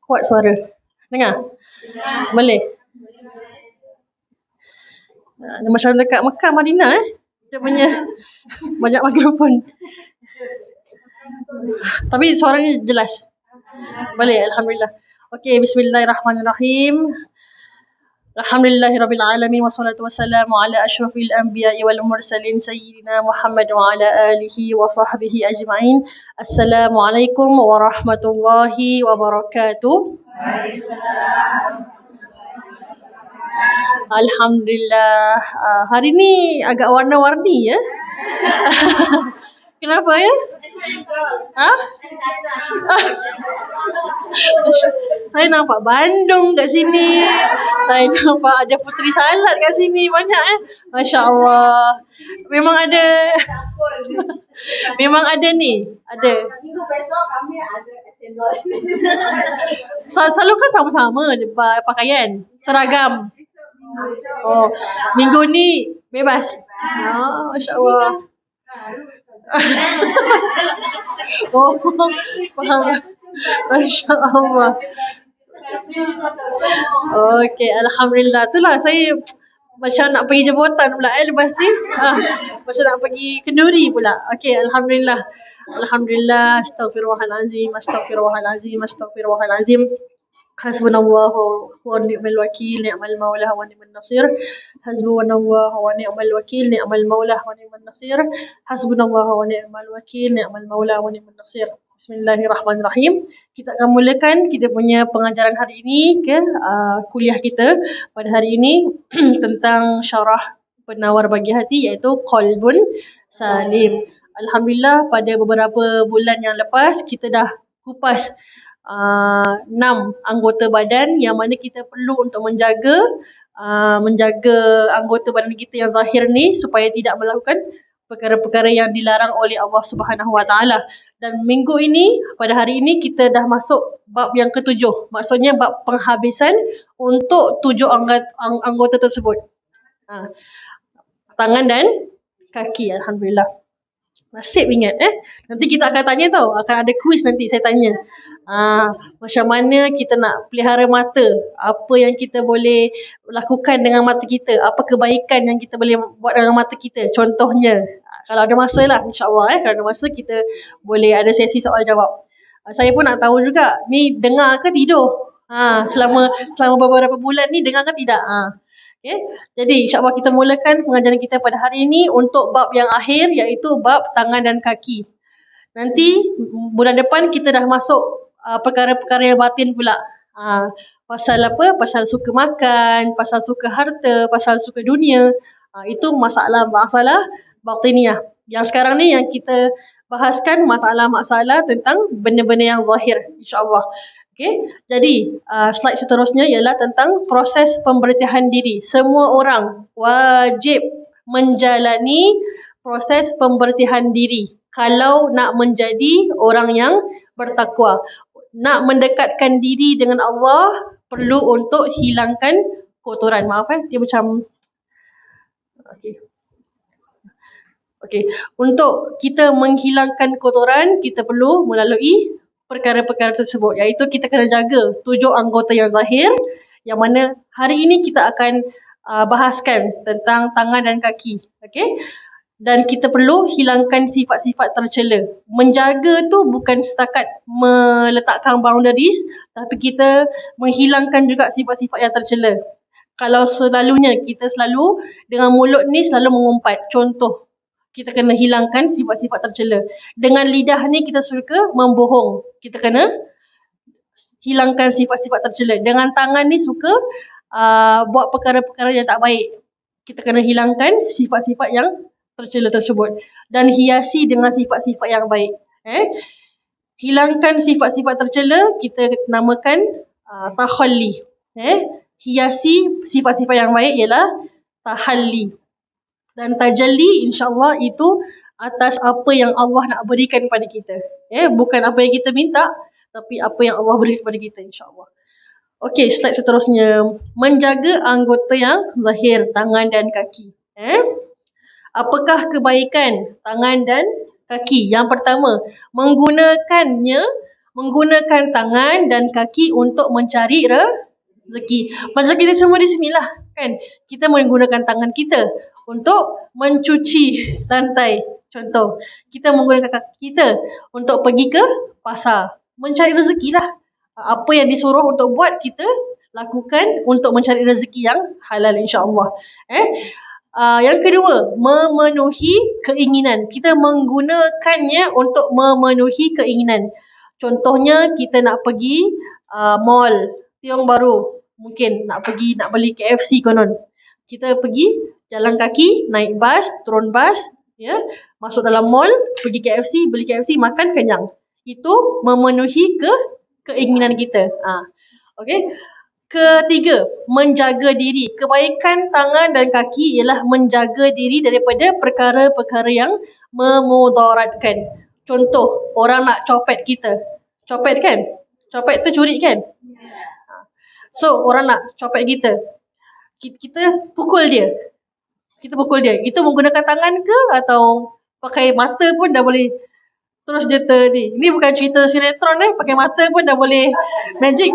Kuat suara. Dengar? Boleh? Dia macam dekat Mekah, Madinah Dia punya banyak mikrofon. Tapi suaranya jelas. Boleh, Alhamdulillah. Okey, bismillahirrahmanirrahim. Alhamdulillahirabbil alamin wassalatu wassalamu ala asyrafil anbiya'i wal mursalin sayyidina Muhammad wa ala alihi wa sahbihi ajma'in. Assalamualaikum warahmatullahi wabarakatuh. Alhamdulillah. Hari ni agak warna-warni ya. Kenapa ya? Saya nampak Bandung kat sini. Saya nampak ada Puteri Salat kat sini. Banyak Masya Allah. Memang ada. Memang ada ni. Ada. Minggu besok kami ada cendol. Selalu kan sama-sama pakaian. Seragam. Oh, minggu ni bebas. Masya Allah. Oh, faham. Masya Allah. Okey, Alhamdulillah. Itulah saya macam nak pergi jemputan pula lepas ni. Macam nak pergi kenduri pula. Okey, Alhamdulillah. Alhamdulillah. Astaghfirullahalazim. Astaghfirullahalazim. Astaghfirullahalazim. Hasbunallahu wa ni'mal wakil, ni'mal maulah wa ni'man nasir. Hasbunallahu wa ni'mal wakil, ni'mal maulah wa ni'man nasir. Hasbunallahu wa ni'mal wakil, ni'mal maulah wa ni'man nasir. Bismillahirrahmanirrahim. Kita akan mulakan kita punya pengajaran hari ini ke kuliah kita pada hari ini tentang syarah penawar bagi hati iaitu Qalbun Salim. Alhamdulillah pada beberapa bulan yang lepas kita dah kupas 6 anggota badan yang mana kita perlu untuk menjaga anggota badan kita yang zahir ni supaya tidak melakukan perkara-perkara yang dilarang oleh Allah Subhanahu Wa Taala. Dan minggu ini, pada hari ini kita dah masuk bab yang ke-7. Maksudnya bab penghabisan untuk 7 anggota tersebut. Tangan dan kaki. Alhamdulillah. Nasib ingat Nanti kita akan tanya tau. Akan ada kuis nanti saya tanya. Macam mana kita nak pelihara mata. Apa yang kita boleh lakukan dengan mata kita. Apa kebaikan yang kita boleh buat dengan mata kita. Contohnya. Kalau ada masa lah insyaAllah kalau ada masa kita boleh ada sesi soal jawab. Saya pun nak tahu juga. Ni dengar ke tidur? Selama beberapa bulan ni dengar ke tidak? Okay. Jadi insyaAllah kita mulakan pengajaran kita pada hari ini untuk bab yang akhir iaitu bab tangan dan kaki. Nanti bulan depan kita dah masuk perkara-perkara yang batin pula. Pasal apa? Pasal suka makan, pasal suka harta, pasal suka dunia. Itu masalah batiniah. Yang sekarang ni yang kita bahaskan masalah-masalah tentang benda-benda yang zahir insyaAllah. Okay. Jadi slide seterusnya ialah tentang proses pembersihan diri. Semua orang wajib menjalani proses pembersihan diri kalau nak menjadi orang yang bertakwa. Nak mendekatkan diri dengan Allah perlu untuk hilangkan kotoran. Maaf dia macam Okey. Untuk kita menghilangkan kotoran kita perlu melalui perkara-perkara tersebut iaitu kita kena jaga 7 anggota yang zahir yang mana hari ini kita akan bahaskan tentang tangan dan kaki. Okey. Dan kita perlu hilangkan sifat-sifat tercela. Menjaga tu bukan setakat meletakkan boundaries tapi kita menghilangkan juga sifat-sifat yang tercela. Kalau selalunya kita selalu dengan mulut ni selalu mengumpat. Contoh, kita kena hilangkan sifat-sifat tercela. Dengan lidah ni kita suka membohong. Kita kena hilangkan sifat-sifat tercela. Dengan tangan ni suka buat perkara-perkara yang tak baik. Kita kena hilangkan sifat-sifat yang tercela tersebut. Dan hiasi dengan sifat-sifat yang baik. Hilangkan sifat-sifat tercela kita namakan takhalli. Hiasi sifat-sifat yang baik ialah tahalli. Dan tajalli insyaAllah itu atas apa yang Allah nak berikan kepada kita. Bukan apa yang kita minta, tapi apa yang Allah berikan kepada kita insyaAllah. Okey, slide seterusnya. Menjaga anggota yang zahir, tangan dan kaki. Apakah kebaikan tangan dan kaki? Yang pertama, menggunakannya menggunakan tangan dan kaki untuk mencari rezeki. Macam kita semua di sinilah kan. Kita menggunakan tangan kita untuk mencuci lantai. Contoh, kita menggunakan kaki kita untuk pergi ke pasar, mencari rezeki lah. Apa yang disuruh untuk buat, kita lakukan untuk mencari rezeki yang halal, insya-Allah. Yang kedua, memenuhi keinginan. Kita menggunakannya untuk memenuhi keinginan. Contohnya, kita nak pergi mall Tiong Bahru, mungkin nak beli KFC konon. Kita pergi jalan kaki, naik bas, turun bas, ya, masuk dalam mall, pergi KFC, beli KFC, makan kenyang. Itu memenuhi keinginan kita. Okey. Ketiga, menjaga diri. Kebaikan tangan dan kaki ialah menjaga diri daripada perkara-perkara yang memudaratkan. Contoh, orang nak copet kita. Copet kan? Copet tu curi kan? So, orang nak copet kita. Kita pukul dia. Itu menggunakan tangan ke atau pakai mata pun dah boleh. Terus dia ni. Ini bukan cerita sinetron pakai mata pun dah boleh magic.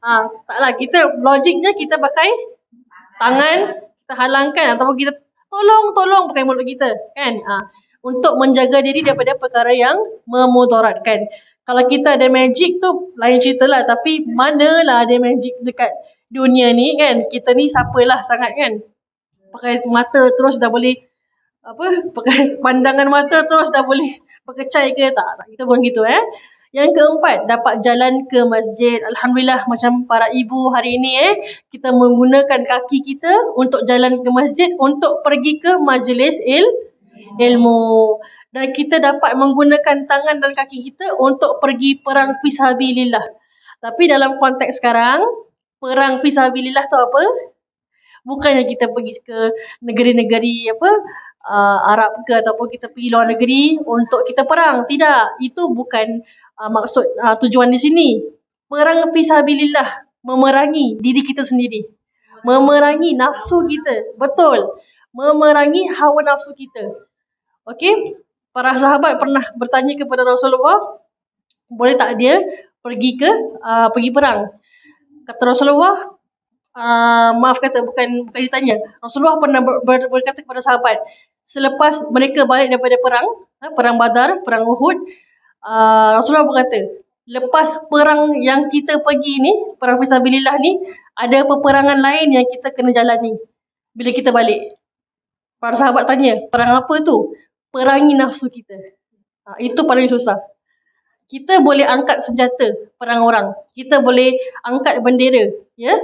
Taklah, kita logiknya kita pakai tangan, kita halangkan ataupun kita tolong pakai mulut kita kan. Untuk menjaga diri daripada perkara yang memudaratkan. Kalau kita ada magic tu lain cerita lah, tapi manalah ada magic dekat dunia ni kan. Kita ni siapalah sangat kan. Pakai mata terus dah boleh pakai pandangan mata terus dah boleh berkecai ke tak, kita pun gitu. Yang keempat, dapat jalan ke masjid. Alhamdulillah, macam para ibu hari ini kita menggunakan kaki kita untuk jalan ke masjid, untuk pergi ke majlis ilmu. Dan kita dapat menggunakan tangan dan kaki kita untuk pergi perang fisabilillah. Tapi dalam konteks sekarang, perang fisabilillah tu apa? Bukannya kita pergi ke negeri-negeri Arab ke ataupun kita pergi luar negeri untuk kita perang. Tidak, itu bukan maksud tujuan di sini. Perang fisabilillah, memerangi diri kita sendiri. Memerangi nafsu kita. Betul. Memerangi hawa nafsu kita. Okey? Para sahabat pernah bertanya kepada Rasulullah, boleh tak dia pergi perang? Kata Rasulullah, bukan ditanya. Rasulullah pernah berkata kepada sahabat, selepas mereka balik daripada perang Badar, perang Uhud, Rasulullah berkata, lepas perang yang kita pergi ni, perang fisabilillah ni, ada peperangan lain yang kita kena jalani bila kita balik. Para sahabat tanya, perang apa tu? Perangi nafsu kita. Itu paling susah. Kita boleh angkat senjata perang orang. Kita boleh angkat bendera, ya,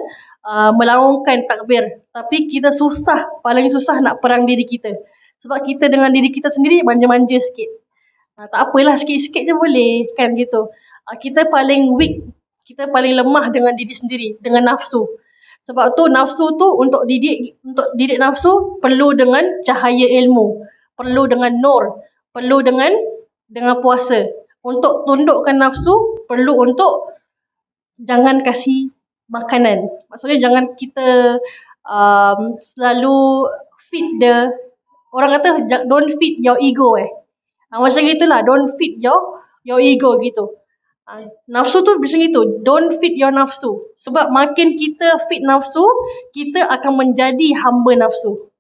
melaungkan takbir. Tapi kita paling susah nak perang diri kita. Sebab kita dengan diri kita sendiri manja-manja sikit. Tak apalah, sikit-sikit je boleh, kan gitu. Kita paling weak, kita paling lemah dengan diri sendiri, dengan nafsu. Sebab tu nafsu tu untuk didik nafsu perlu dengan cahaya ilmu, perlu dengan nur, perlu dengan puasa. Untuk tundukkan nafsu, perlu untuk jangan kasih makanan. Maksudnya jangan kita selalu feed orang kata don't feed your ego macam gitulah, don't feed your ego gitu. Nafsu tu macam itu, don't feed your nafsu. Sebab makin kita feed nafsu, kita akan menjadi hamba nafsu.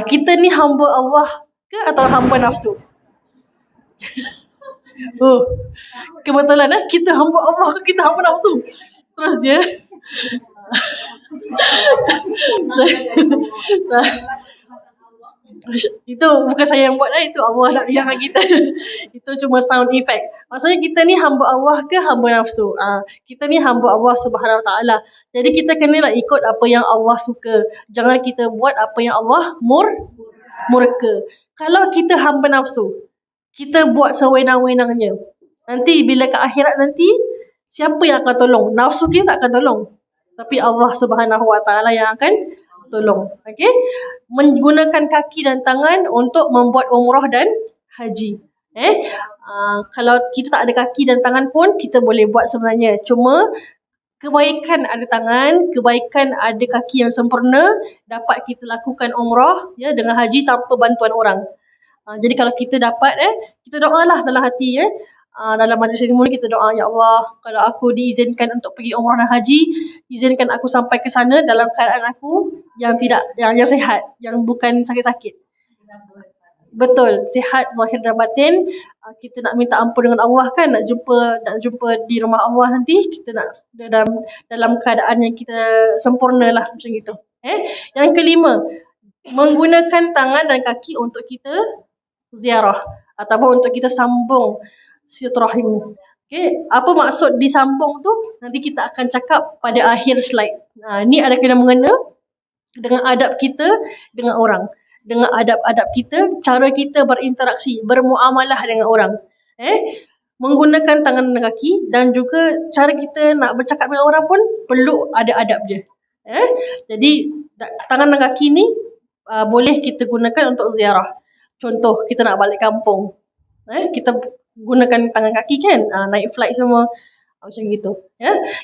Kita ni hamba Allah ke atau hamba nafsu? Kebetulan kita hamba Allah ke kita hamba nafsu? Terus dia itu bukan saya yang buat itu Allah nak bilang kita. Itu cuma sound effect. Maksudnya kita ni hamba Allah ke hamba nafsu? Kita ni hamba Allah Subhanahu Wa Taala. Jadi kita kenalah ikut apa yang Allah suka. Jangan kita buat apa yang Allah murka. Kalau kita hamba nafsu, kita buat sewenang-wenangnya, nanti bila ke akhirat nanti, siapa yang akan tolong? Nafsu kita tak akan tolong, tapi Allah Subhanahu Wa Taala yang akan tolong. Okey? Menggunakan kaki dan tangan untuk membuat umrah dan haji. Kalau kita tak ada kaki dan tangan pun kita boleh buat sebenarnya. Cuma kebaikan ada tangan, kebaikan ada kaki yang sempurna, dapat kita lakukan umrah dengan haji tanpa bantuan orang. Jadi kalau kita dapat kita doalah dalam hati dalam majlis seremoni kita doa, ya Allah, kalau aku diizinkan untuk pergi umrah dan haji, izinkan aku sampai ke sana dalam keadaan aku yang sihat, yang bukan sakit-sakit. Betul, sihat zahir dan batin. Kita nak minta ampun dengan Allah kan, nak jumpa di rumah Allah nanti, kita nak dalam keadaan yang kita sempurna lah, macam gitu. Yang kelima, menggunakan tangan dan kaki untuk kita ziarah ataupun untuk kita sambung silaturahim. Apa maksud disambung tu? Nanti kita akan cakap pada akhir slide. Ni ada kena mengena dengan adab kita dengan orang, dengan adab-adab kita, cara kita berinteraksi, bermuamalah dengan orang. Menggunakan tangan dan kaki, dan juga cara kita nak bercakap dengan orang pun perlu ada adab dia. Jadi tangan dan kaki ni boleh kita gunakan untuk ziarah. Contoh, kita nak balik kampung, kita gunakan tangan kaki kan, naik flight semua, macam gitu.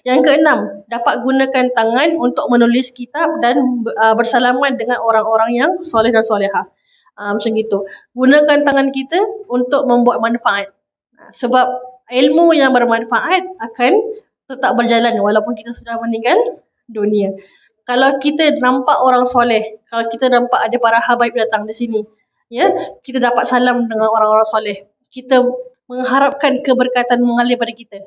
Yang keenam, dapat gunakan tangan untuk menulis kitab dan bersalaman dengan orang-orang yang soleh dan soleha. Macam gitu. Gunakan tangan kita untuk membuat manfaat. Sebab ilmu yang bermanfaat akan tetap berjalan walaupun kita sudah meninggal dunia. Kalau kita nampak orang soleh, kalau kita nampak ada para habaib datang di sini, kita dapat salam dengan orang-orang soleh, kita mengharapkan keberkatan mengalir pada kita.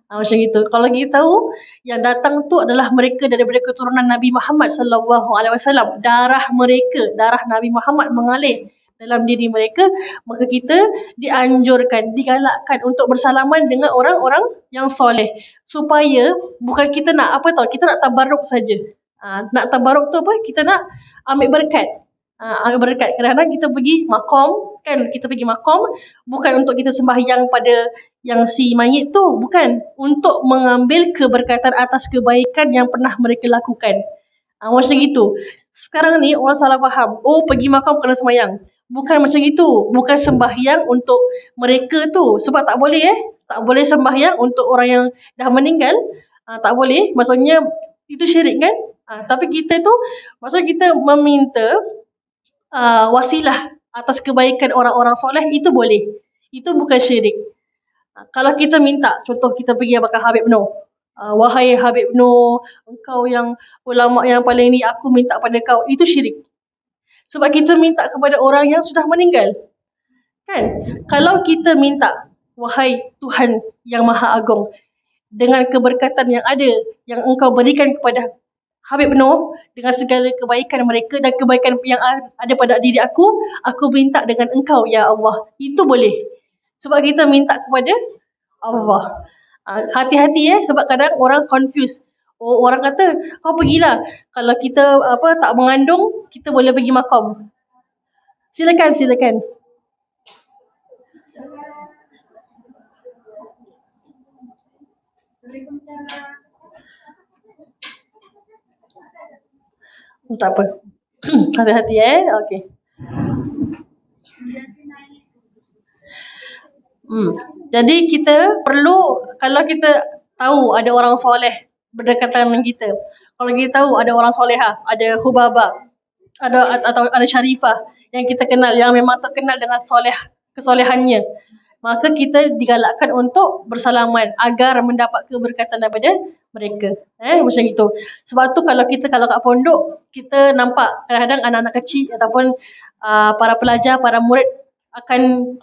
Macam itu. Kalau kita tahu yang datang tu adalah mereka daripada keturunan Nabi Muhammad SAW, darah mereka, darah Nabi Muhammad mengalir dalam diri mereka, maka kita dianjurkan, digalakkan untuk bersalaman dengan orang-orang yang soleh, supaya bukan kita nak kita nak tabarruk saja. Nak tabarruk tu apa? Kita nak ambil berkat. Ambil berkat. Kadang-kadang kita pergi makom, kan? Kita pergi makom bukan untuk kita sembahyang pada yang si mayit tu, bukan. Untuk mengambil keberkatan atas kebaikan yang pernah mereka lakukan. Macam itu. Sekarang ni orang salah faham. Pergi makom kena sembahyang. Bukan macam itu. Bukan sembahyang untuk mereka tu. Sebab tak boleh tak boleh sembahyang untuk orang yang dah meninggal. Tak boleh. Maksudnya itu syirik kan. Tapi kita tu, maksudnya kita meminta wasilah atas kebaikan orang-orang soleh, itu boleh. Itu bukan syirik. Kalau kita minta, contoh kita pergi bakal Habib Noh, wahai Habib Noh, engkau yang ulama yang paling ni, aku minta pada kau, itu syirik. Sebab kita minta kepada orang yang sudah meninggal, kan? Kalau kita minta, wahai Tuhan yang Maha Agung, dengan keberkatan yang ada, yang engkau berikan kepada Habib Noh, dengan segala kebaikan mereka dan kebaikan yang ada pada diri aku minta dengan engkau, ya Allah. Itu boleh. Sebab kita minta kepada Allah. Hati-hati sebab kadang orang confuse. Orang kata, kau pergilah. Kalau kita tak mengandung, kita boleh pergi makam. Silakan. Tak apa. Hati-hati okey. Jadi kita perlu, kalau kita tahu ada orang soleh berdekatan dengan kita, kalau kita tahu ada orang soleha, ada Khubaba, atau ada Syarifah yang kita kenal, yang memang terkenal dengan kesolehannya, maka kita digalakkan untuk bersalaman agar mendapat keberkatan daripada mereka. Macam itu. Sebab tu kalau kat pondok, kita nampak kadang-kadang anak-anak kecil ataupun para pelajar, para murid akan,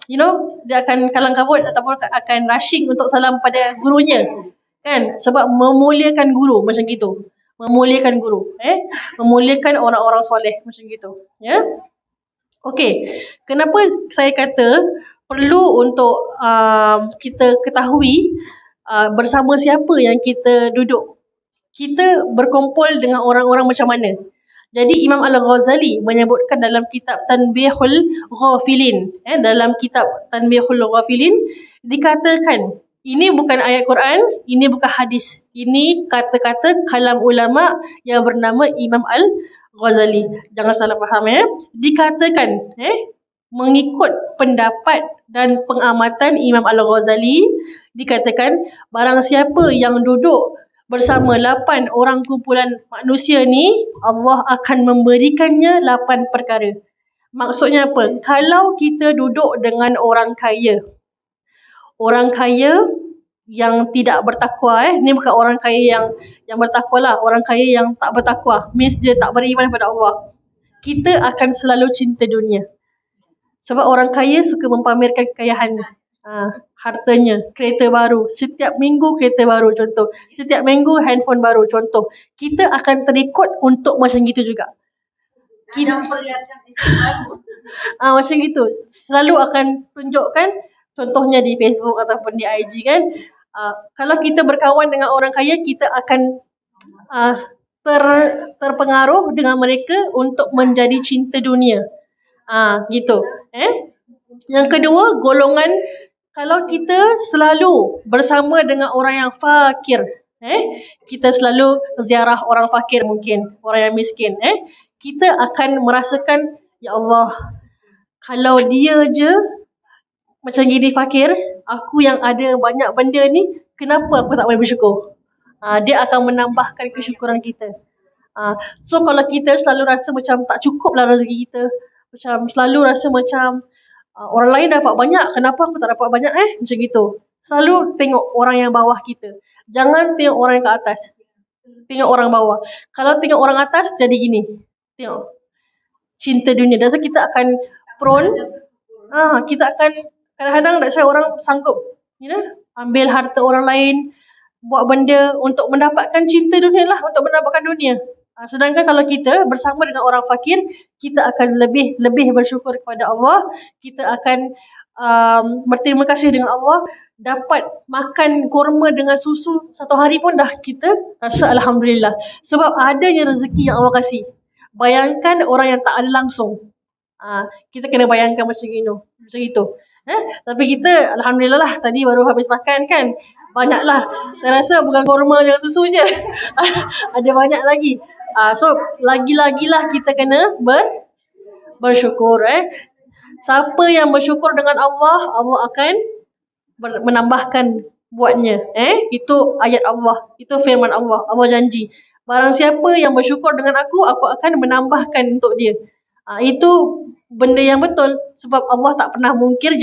dia akan kalang kabut ataupun akan rushing untuk salam pada gurunya, kan? Sebab memuliakan guru, macam gitu. Memuliakan guru, memuliakan orang-orang soleh, macam gitu. Okey, kenapa saya kata perlu untuk kita ketahui bersama siapa yang kita duduk, kita berkumpul dengan orang-orang macam mana. Jadi Imam Al-Ghazali menyebutkan dalam kitab Tanbihul Ghafilin, dalam kitab Tanbihul Ghafilin dikatakan, ini bukan ayat Quran, ini bukan hadis, ini kata-kata kalam ulama yang bernama Imam Al-Ghazali. Jangan salah faham Dikatakan mengikut pendapat dan pengamatan Imam Al-Ghazali, dikatakan barang siapa yang duduk bersama 8 orang kumpulan manusia ni, Allah akan memberikannya 8 perkara. Maksudnya apa? Kalau kita duduk dengan orang kaya, orang kaya yang tidak bertakwa. Ni bukan orang kaya yang bertakwa lah. Orang kaya yang tak bertakwa means dia tak beriman pada Allah. Kita akan selalu cinta dunia. Sebab orang kaya suka mempamerkan kekayaannya. Hartanya, kereta baru. Setiap minggu kereta baru contoh. Setiap minggu handphone baru contoh. Kita akan terikut untuk macam gitu juga. Yang perlihatkan isteri baru. Macam gitu. Selalu akan tunjukkan, contohnya di Facebook ataupun di IG kan. Kalau kita berkawan dengan orang kaya, kita akan terpengaruh dengan mereka untuk menjadi cinta dunia. Gitu. Yang kedua, golongan kalau kita selalu bersama dengan orang yang fakir, kita selalu ziarah orang fakir mungkin, orang yang miskin, kita akan merasakan, ya Allah, kalau dia je macam gini fakir, aku yang ada banyak benda ni, kenapa aku tak boleh bersyukur? Dia akan menambahkan kesyukuran kita. So kalau kita selalu rasa macam tak cukup lah rezeki kita, macam selalu rasa macam orang lain dapat banyak, kenapa aku tak dapat banyak macam gitu. Selalu tengok orang yang bawah kita. Jangan tengok orang yang ke atas. Tengok orang bawah. Kalau tengok orang atas, jadi gini. Tengok. Cinta dunia. Dan so kita akan prone. Kita akan, kadang-kadang tak saya orang sanggup, ambil harta orang lain, buat benda untuk mendapatkan cinta dunia lah, untuk mendapatkan dunia. Sedangkan kalau kita bersama dengan orang fakir, kita akan lebih bersyukur kepada Allah. Kita akan berterima kasih dengan Allah. Dapat makan kurma dengan susu satu hari pun dah kita rasa Alhamdulillah. Sebab adanya rezeki yang Allah kasih. Bayangkan orang yang tak ada langsung. Kita kena bayangkan macam itu. Tapi kita Alhamdulillah lah, tadi baru habis makan kan. Banyaklah. Saya rasa bukan kurma dengan susu je. Ada banyak lagi. So lagi-lagilah kita kena bersyukur. Siapa yang bersyukur dengan Allah, Allah akan menambahkan buatnya. Itu ayat Allah. Itu firman Allah. Allah janji, barang siapa yang bersyukur dengan aku akan menambahkan untuk dia. Itu benda yang betul. Sebab Allah tak pernah mungkir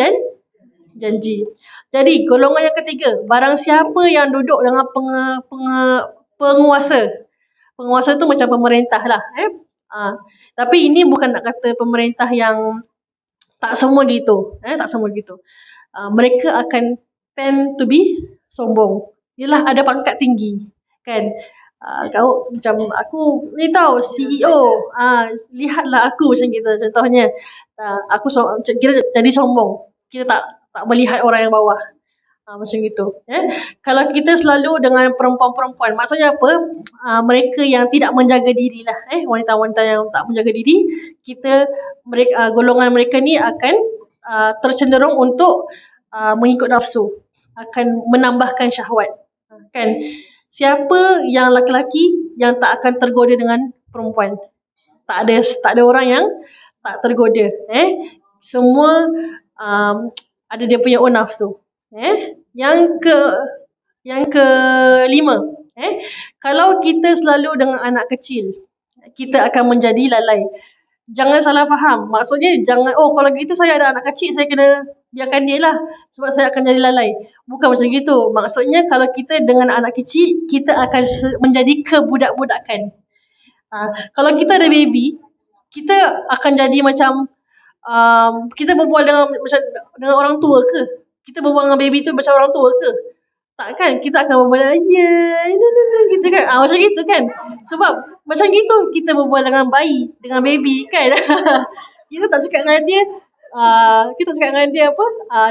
janji. Jadi golongan yang ketiga, barang siapa yang duduk dengan penguasa. Penguasa tu macam pemerintah lah. Tapi ini bukan nak kata pemerintah yang tak semua gitu. Tak semua gitu. Mereka akan tend to be sombong. Yelah, ada pangkat tinggi. Kan? Kau macam aku ni tahu CEO. Lihatlah aku macam gitu contohnya. Aku kira jadi sombong. Kita tak melihat orang yang bawah. Macam gitu. Kalau kita selalu dengan perempuan-perempuan, maksudnya apa? Mereka yang tidak menjaga diri lah. Wanita-wanita yang tak menjaga diri, golongan mereka ni akan tercenderung untuk mengikut nafsu, akan menambahkan syahwat. Kan? Siapa yang lelaki yang tak akan tergoda dengan perempuan? Tak ada orang yang tak tergoda. Semua ada dia punya own nafsu. Yang kelima, kalau kita selalu dengan anak kecil, kita akan menjadi lalai. Jangan salah faham. Maksudnya jangan, kalau gitu saya ada anak kecil, saya kena biarkan dia lah sebab saya akan jadi lalai. Bukan macam gitu. Maksudnya kalau kita dengan anak kecil, kita akan menjadi kebudak-budakan. Kalau kita ada baby, kita akan jadi macam kita berbual dengan orang tua ke? Kita berbual dengan baby tu macam orang tua ke? Tak kan? Kita akan berbual gitu kan? Macam gitu kan? Sebab macam gitu kita berbual dengan bayi, dengan baby kan? Kita tak cakap dengan dia,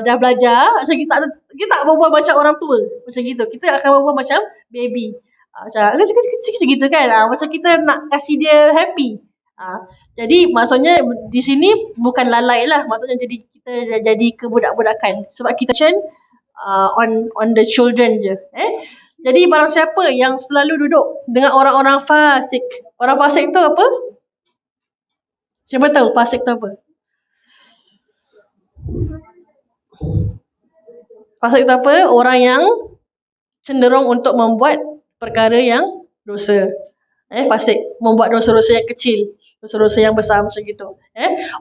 dah belajar. Macam kita tak berbual macam orang tua. Macam gitu. Kita akan berbual macam baby. Macam kecil-kecil gitu kan? Macam kita nak kasih dia happy. Jadi maksudnya di sini bukan lalai lah. Maksudnya kita jadi kebudak-budakan. Sebab kita on the children je. Jadi barang siapa yang selalu duduk dengan orang-orang fasik. Orang fasik tu apa? Siapa tahu fasik tu apa? Fasik tu apa? Orang yang cenderung untuk membuat perkara yang dosa. Fasik. Membuat dosa-dosa yang kecil. Dosa-dosa yang besar macam gitu.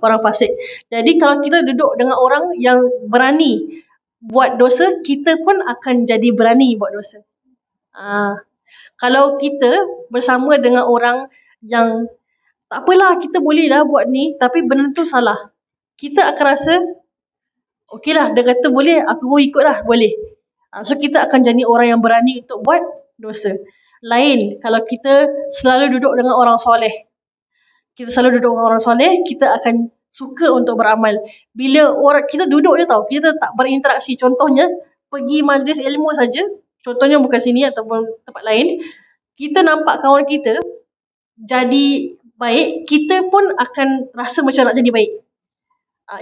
Orang fasik. Jadi kalau kita duduk dengan orang yang berani buat dosa, kita pun akan jadi berani buat dosa. Kalau kita bersama dengan orang yang tak apalah, kita boleh lah buat ni, tapi benda tu salah, kita akan rasa okey lah, dia kata boleh, aku pun ikut lah, boleh. So kita akan jadi orang yang berani untuk buat dosa. Lain kalau kita selalu duduk dengan orang soleh. Kita selalu duduk dengan orang soleh, kita akan suka untuk beramal. Bila orang kita duduk je tau, kita tak berinteraksi. Contohnya, pergi majlis ilmu saja, contohnya bukan sini ataupun tempat lain, kita nampak kawan kita jadi baik, kita pun akan rasa macam nak jadi baik.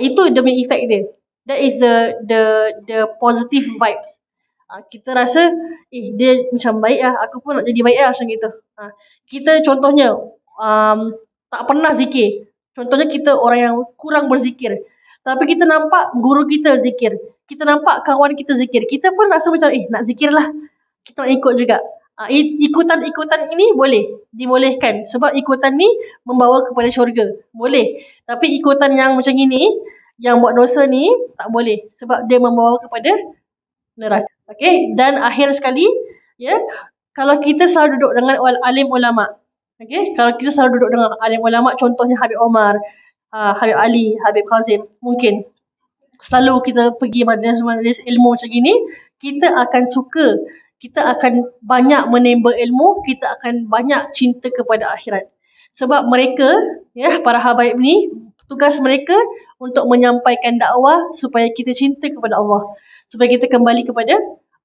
Itu demi efek dia. That is the positive vibes. Kita rasa dia macam baik lah, aku pun nak jadi baik lah, macam gitu. Kita contohnya tak pernah zikir. Contohnya kita orang yang kurang berzikir, tapi kita nampak guru kita zikir, kita nampak kawan kita zikir, kita pun rasa macam nak zikir lah, kita nak ikut juga. Ikutan-ikutan ini boleh, dibolehkan, sebab ikutan ni membawa kepada syurga, boleh. Tapi ikutan yang macam ini, yang buat dosa ni, tak boleh, sebab dia membawa kepada neraka. Okay, dan akhir sekali, kalau kita selalu duduk dengan alim ulama', okay, kalau kita selalu duduk dengan alim ulama', contohnya Habib Omar, Habib Ali, Habib Kazim, mungkin selalu kita pergi majlis ilmu macam gini, kita akan suka, kita akan banyak menimba ilmu, kita akan banyak cinta kepada akhirat. Sebab mereka, para habaib ni, tugas mereka untuk menyampaikan dakwah supaya kita cinta kepada Allah, supaya kita kembali kepada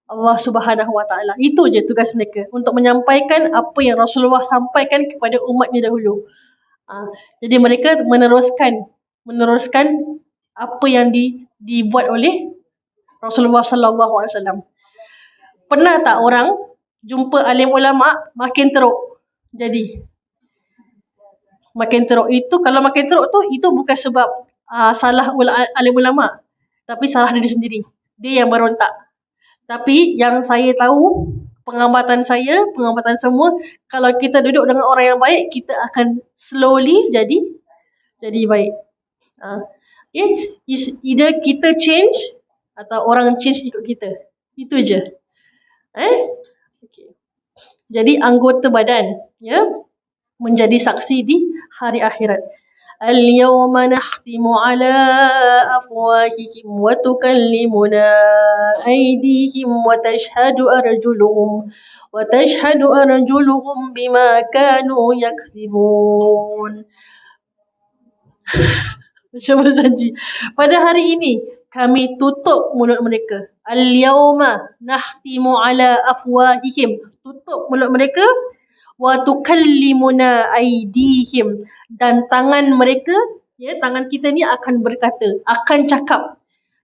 Allah Subhanahu Wa Taala. Itu je tugas mereka, untuk menyampaikan apa yang Rasulullah sampaikan kepada umatnya dahulu. Jadi mereka meneruskan apa yang dibuat oleh Rasulullah Sallallahu Alaihi Wasallam. Pernah tak orang jumpa alim ulama makin teruk? Jadi makin teruk itu, kalau makin teruk tu, itu bukan sebab salah alim ulama, tapi salah diri sendiri. Dia yang berontak. Tapi yang saya tahu, pengamatan semua, kalau kita duduk dengan orang yang baik, kita akan slowly jadi baik. Either kita change atau orang change ikut kita. Itu je. Okay. Jadi anggota badan, menjadi saksi di hari akhirat. Al-yawma nakhtimu ala afwahihim wa tukallimuna aydihim wa tashhadu arjuluhum bima kanu yaksibun. Macam berjanji, pada hari ini kami tutup mulut mereka. Al-yawma nakhtimu ala afwahihim, tutup mulut mereka. Wa tukallimuna aydihim, dan tangan mereka, tangan kita ni akan berkata, akan cakap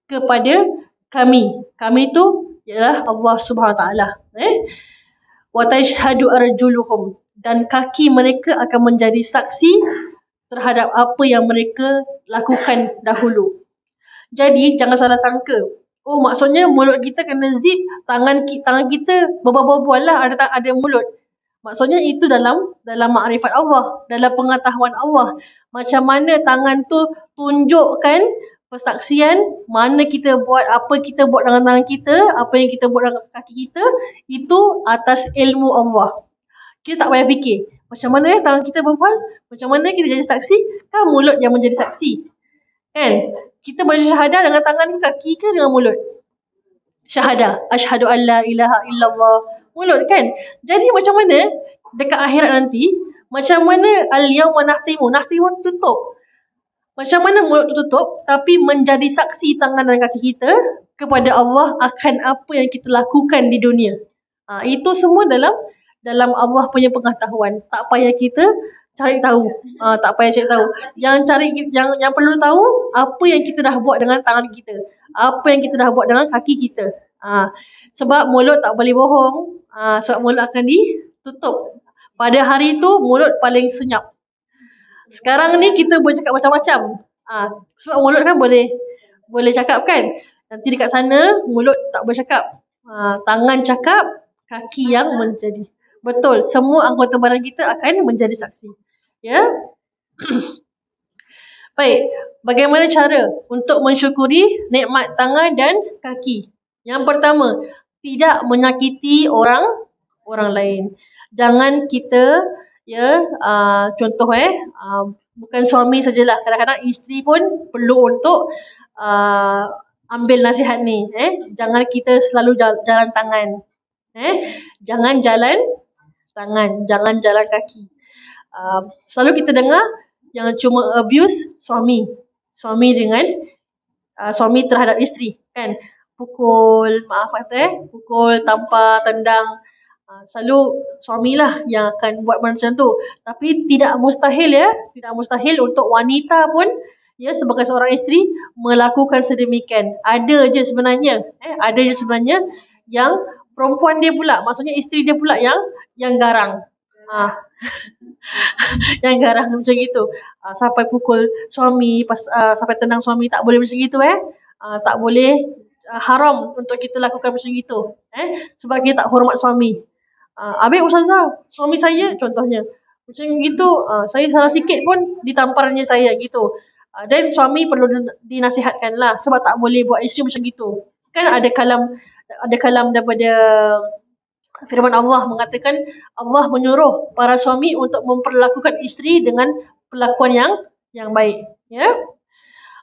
kepada kami. Kami tu ialah Allah Subhanahu Wa Taala. Wa tashhadu arjuluhum, dan kaki mereka akan menjadi saksi terhadap apa yang mereka lakukan dahulu. Jadi jangan salah sangka, maksudnya mulut kita kena zip, tangan kita berbual-bual lah, ada mulut. Maksudnya itu dalam makrifat Allah, dalam pengetahuan Allah. Macam mana tangan tu tunjukkan persaksian, mana kita buat, apa kita buat dengan tangan kita, apa yang kita buat dengan kaki kita, itu atas ilmu Allah. Kita tak payah fikir, macam mana tangan kita berbual, macam mana kita jadi saksi, kan mulut yang menjadi saksi. Kan? Kita bersyahadah dengan tangan kaki ke dengan mulut? Syahadah, asyhadu an la ilaha illallah, mulut kan. Jadi macam mana dekat akhirat nanti, macam mana al-yawma nahtimu tutup, macam mana mulut tutup, tapi menjadi saksi tangan dan kaki kita kepada Allah akan apa yang kita lakukan di dunia. Itu semua dalam Allah punya pengetahuan. Tak payah kita cari tahu. Yang perlu tahu, apa yang kita dah buat dengan tangan kita, apa yang kita dah buat dengan kaki kita. Sebab mulut tak boleh bohong. Sebab mulut akan ditutup. Pada hari tu mulut paling senyap. Sekarang ni kita boleh cakap macam-macam. Sebab mulut kan boleh cakap kan. Nanti dekat sana mulut tak boleh cakap. Tangan cakap, kaki yang menjadi. Betul, semua anggota badan kita akan menjadi saksi. Ya. Baik, bagaimana cara untuk mensyukuri nikmat tangan dan kaki? Yang pertama, tidak menyakiti orang lain. Jangan kita contoh bukan suami sajalah, kadang-kadang isteri pun perlu untuk uh, ambil nasihat ni. Jangan kita selalu jalan tangan. Jangan jalan tangan, jangan jalan kaki. Selalu kita dengar yang cuma abuse suami terhadap isteri kan, pukul, tampar, tendang. Selalu suamilah yang akan buat macam tu. Tapi tidak mustahil untuk wanita pun sebagai seorang isteri melakukan sedemikian. Ada je sebenarnya yang perempuan dia pula, maksudnya isteri dia pula yang garang. Yang garang macam itu. Sampai pukul suami, sampai tendang suami, tak boleh macam itu tak boleh, haram untuk kita lakukan macam itu. Sebab kita tak hormat suami. Habis ustazah, suami saya contohnya macam gitu, saya salah sikit pun ditamparnya saya gitu. Dan suami perlu dinasihatkan lah, sebab tak boleh buat isteri macam gitu. Kan ada kalam daripada firman Allah mengatakan, Allah menyuruh para suami untuk memperlakukan isteri dengan perlakuan yang baik.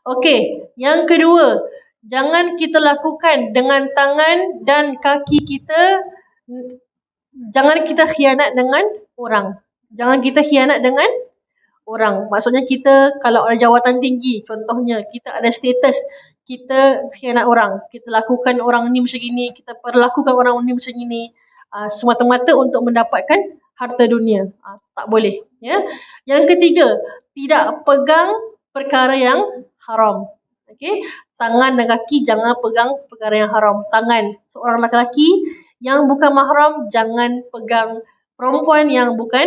Okey, yang kedua, jangan kita lakukan dengan tangan dan kaki kita. Jangan kita khianat dengan orang. Maksudnya kita kalau ada jawatan tinggi, contohnya kita ada status, kita khianat orang. Kita lakukan orang ni macam gini, kita perlakukan orang ni macam gini, semata-mata untuk mendapatkan harta dunia. Tak boleh. Yang ketiga, tidak pegang perkara yang haram. Okey, tangan dan kaki jangan pegang perkara yang haram. Tangan seorang lelaki yang bukan mahram, jangan pegang perempuan yang bukan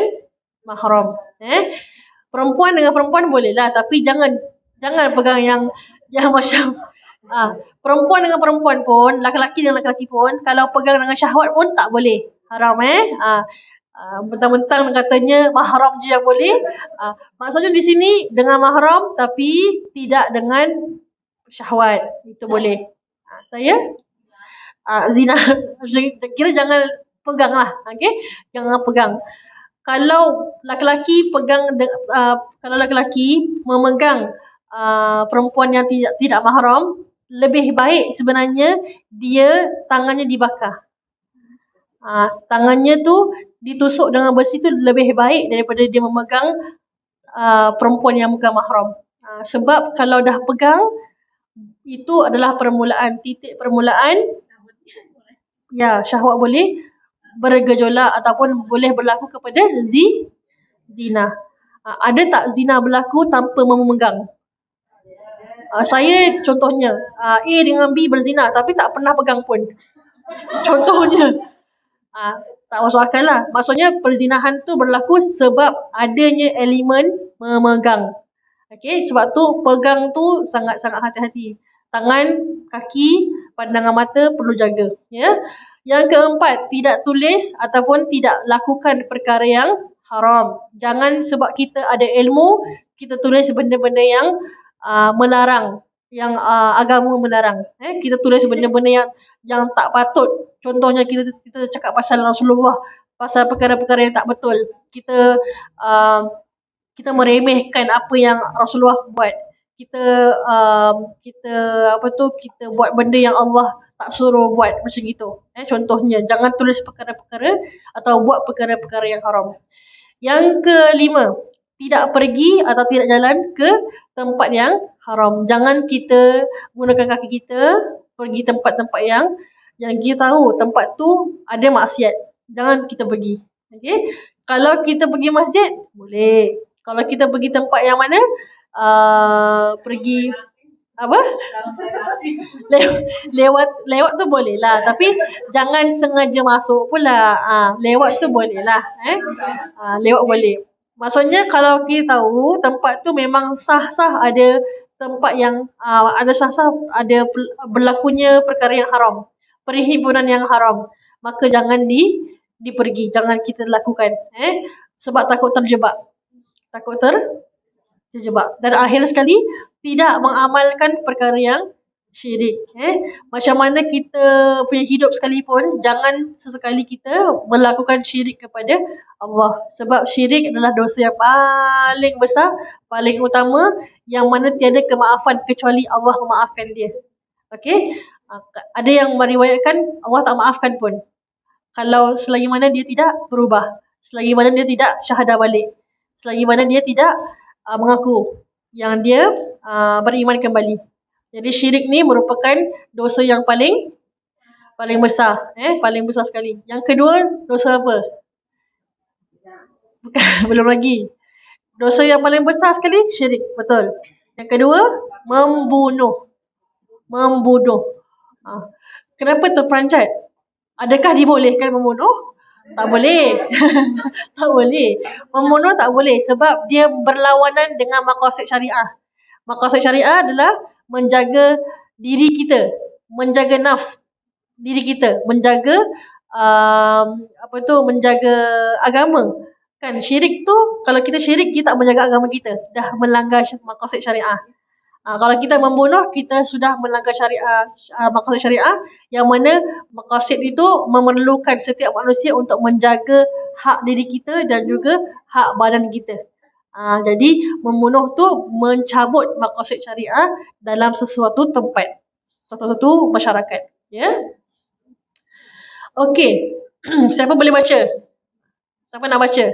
mahram. Perempuan dengan perempuan bolehlah, tapi jangan pegang yang macam perempuan dengan perempuan pun, laki-laki dengan laki-laki pun, kalau pegang dengan syahwat pun tak boleh. Haram. Mentang-mentang katanya mahram je yang boleh. Maksudnya di sini dengan mahram tapi tidak dengan syahwat. Itu boleh. Saya zina. Kira jangan pegang lah. Okay? Jangan pegang. Kalau laki-laki memegang perempuan yang tidak mahram, lebih baik sebenarnya dia tangannya dibakar. Tangannya tu ditusuk dengan besi tu lebih baik daripada dia memegang perempuan yang bukan mahram. Sebab kalau dah pegang, itu adalah titik permulaan. Syahwat boleh bergejolak ataupun boleh berlaku kepada zina. Ada tak zina berlaku tanpa memegang? Saya contohnya, A dengan B berzina tapi tak pernah pegang pun. Contohnya. Tak masuk akal lah. Maksudnya perzinahan tu berlaku sebab adanya elemen memegang. Okay, sebab tu pegang tu sangat-sangat hati-hati. Tangan, kaki, pandangan mata perlu jaga. Yang keempat, tidak tulis ataupun tidak lakukan perkara yang haram. Jangan sebab kita ada ilmu, kita tulis benda-benda yang melarang, yang agama melarang. Kita tulis benda-benda yang tak patut. Contohnya kita cakap pasal Rasulullah, pasal perkara-perkara yang tak betul. Kita meremehkan apa yang Rasulullah buat. Kita buat benda yang Allah tak suruh buat macam gitu. Contohnya, jangan tulis perkara-perkara atau buat perkara-perkara yang haram. Yang kelima, tidak pergi atau tidak jalan ke tempat yang haram. Jangan kita gunakan kaki kita pergi tempat-tempat yang kita tahu tempat tu ada maksiat. Jangan kita pergi. Okay? Kalau kita pergi masjid, boleh. Kalau kita pergi tempat yang mana, pergi lewat tu boleh lah. Tapi jangan sengaja masuk pula. Lewat tu boleh lah. Lewat boleh. Maksudnya kalau kita tahu tempat tu memang sah-sah ada tempat yang ada sah-sah ada berlakunya perkara yang haram, perhimpunan yang haram, maka jangan dipergi, jangan kita lakukan. Sebab takut terjebak. terjebak. Dan akhir sekali, tidak mengamalkan perkara yang syirik. Macam mana kita punya hidup sekalipun, jangan sesekali kita melakukan syirik kepada Allah. Sebab syirik adalah dosa yang paling besar, paling utama, yang mana tiada kemaafan kecuali Allah memaafkan dia. Okey? Ada yang meriwayatkan Allah tak maafkan pun. Kalau selagi mana dia tidak berubah, selagi mana dia tidak syahadah balik, selagi mana dia tidak mengaku yang dia beriman kembali. Jadi syirik ni merupakan dosa yang paling besar, paling besar sekali. Yang kedua, dosa apa? Bukan, belum lagi. Dosa yang paling besar sekali syirik, betul. Yang kedua, membunuh. Kenapa terperanjat? Adakah dibolehkan membunuh? Tak boleh. Tak boleh. Membunuh tak boleh sebab dia berlawanan dengan maqasid syariah. Maqasid syariah adalah menjaga diri kita, menjaga nafs diri kita, menjaga menjaga agama. Kan syirik tu, kalau kita syirik, kita tak menjaga agama kita, dah melanggar maqasid syariah. Kalau kita membunuh, kita sudah melanggar syariah, maqasid syariah, yang mana maqasid itu memerlukan setiap manusia untuk menjaga hak diri kita dan juga hak badan kita. Jadi membunuh tu mencabut maqasid syariah dalam sesuatu tempat, sesuatu masyarakat. Ya. Okey. Siapa boleh baca? Siapa nak baca?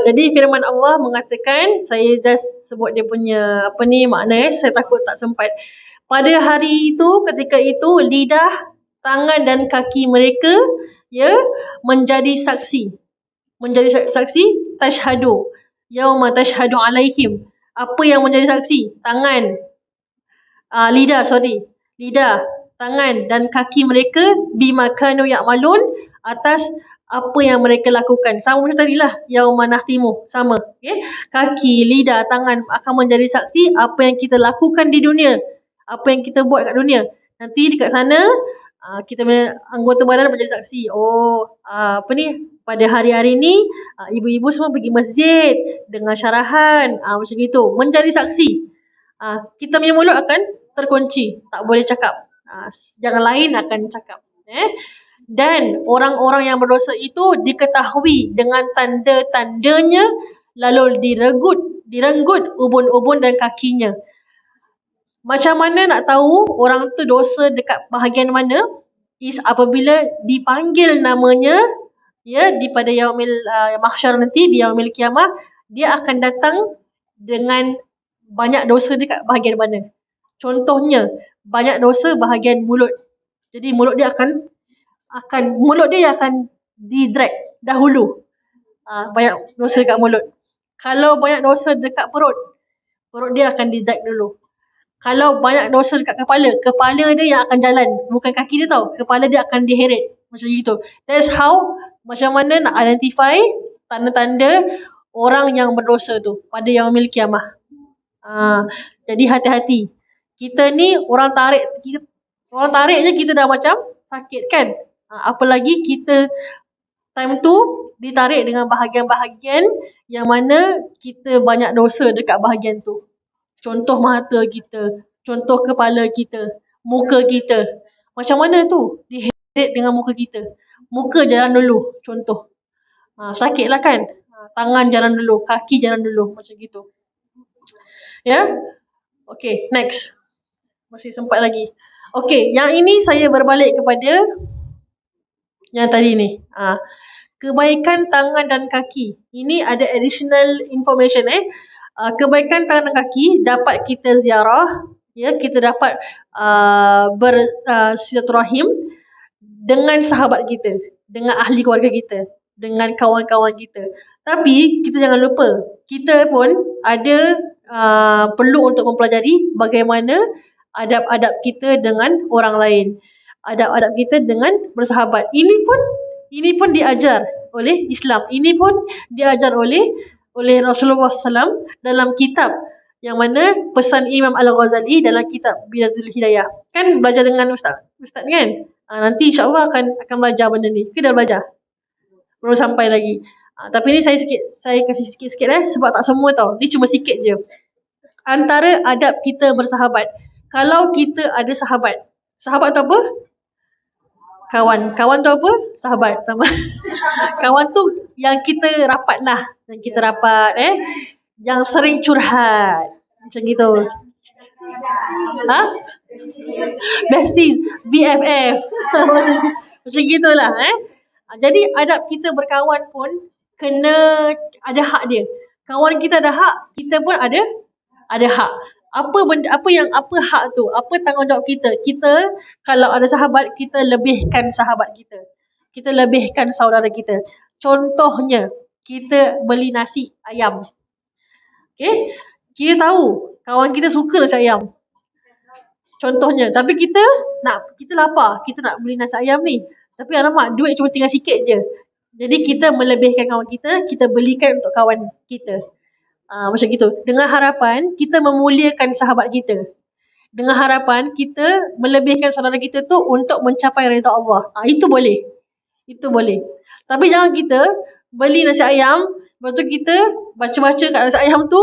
Jadi firman Allah mengatakan, saya just sebut dia punya makna, saya takut tak sempat. Pada hari itu, ketika itu, lidah, tangan dan kaki mereka menjadi saksi. Menjadi saksi, tashhadu. Yauma tashhadu alaihim. Apa yang menjadi saksi? Tangan, lidah, tangan dan kaki mereka bima kanu ya'malun, atas apa yang mereka lakukan. Sama macam tadilah, yauma nahtimu, sama. Kaki, lidah, tangan akan menjadi saksi apa yang kita lakukan di dunia, apa yang kita buat kat dunia. Nanti dekat sana kita punya anggota badan menjadi saksi. Pada hari-hari ni ibu-ibu semua pergi masjid dengan syarahan, macam gitu, menjadi saksi. Kita punya mulut akan terkunci, tak boleh cakap. Jangan lain akan cakap. Dan orang-orang yang berdosa itu diketahui dengan tanda-tandanya, lalu direnggut ubun-ubun dan kakinya. Macam mana nak tahu orang tu dosa dekat bahagian mana? Is apabila dipanggil namanya, di pada yaumil mahsyar nanti, di yaumil kiamah, dia akan datang dengan banyak dosa dekat bahagian mana. Contohnya, banyak dosa bahagian mulut. Jadi mulut dia akan di-drag dahulu. Banyak dosa dekat mulut. Kalau banyak dosa dekat perut dia akan di-drag dulu. Kalau banyak dosa dekat kepala dia yang akan jalan, bukan kaki dia tau. Kepala dia akan diheret. Macam gitu. That's how, macam mana nak identify tanda-tanda orang yang berdosa tu pada yaumil kiamah. Jadi hati-hati. Kita ni orang tarik je kita dah macam sakit kan. Apalagi kita time tu ditarik dengan bahagian-bahagian yang mana kita banyak dosa dekat bahagian tu. Contoh mata kita, contoh kepala kita, muka kita. Macam mana tu? Diheret dengan muka kita. Muka jalan dulu, contoh. Sakitlah kan? Tangan jalan dulu, kaki jalan dulu, macam gitu. Ya? Okay, next. Masih sempat lagi. Okay, yang ini saya berbalik kepada yang tadi ni. Kebaikan tangan dan kaki. Ini ada additional information. Kebaikan tangan dan kaki dapat kita ziarah, kita dapat bersilaturahim dengan sahabat kita, dengan ahli keluarga kita, dengan kawan-kawan kita. Tapi kita jangan lupa, kita pun ada perlu untuk mempelajari bagaimana adab-adab kita dengan orang lain, adab-adab kita dengan bersahabat. Ini pun diajar oleh Islam. Ini pun diajar oleh Rasulullah SAW dalam kitab yang mana pesan Imam Al-Ghazali dalam kitab Bidatul Hidayah. Kan belajar dengan Ustaz kan? Nanti insyaAllah akan belajar benda ni. Ke dah belajar? Belum sampai lagi. Tapi ni saya kasih sikit-sikit sebab tak semua tau. Ni cuma sikit je. Antara adab kita bersahabat. Kalau kita ada sahabat tu apa? Kawan. Kawan tu apa? Sahabat. Sama. Kawan tu yang kita rapat lah. Yang kita rapat yang sering curhat. Macam gitu. Besties, BFF. Macam gitulah Jadi adab kita berkawan pun kena ada hak dia. Kawan kita ada hak, kita pun ada hak. Apa hak tu? Apa tanggungjawab kita? Kita kalau ada sahabat, kita lebihkan sahabat kita. Kita lebihkan saudara kita. Contohnya, kita beli nasi ayam. Okay? Kita tahu kawan kita suka nasi ayam. Contohnya, tapi kita lapar, kita nak beli nasi ayam ni. Tapi alamak, duit cuma tinggal sikit je. Jadi kita melebihkan kawan kita, kita belikan untuk kawan kita. Macam gitu. Dengan harapan kita memuliakan sahabat kita. Dengan harapan kita melebihkan saudara kita tu untuk mencapai redha Allah. Itu boleh. Itu boleh. Tapi jangan kita beli nasi ayam, lepas tu kita baca-baca kat nasi ayam tu,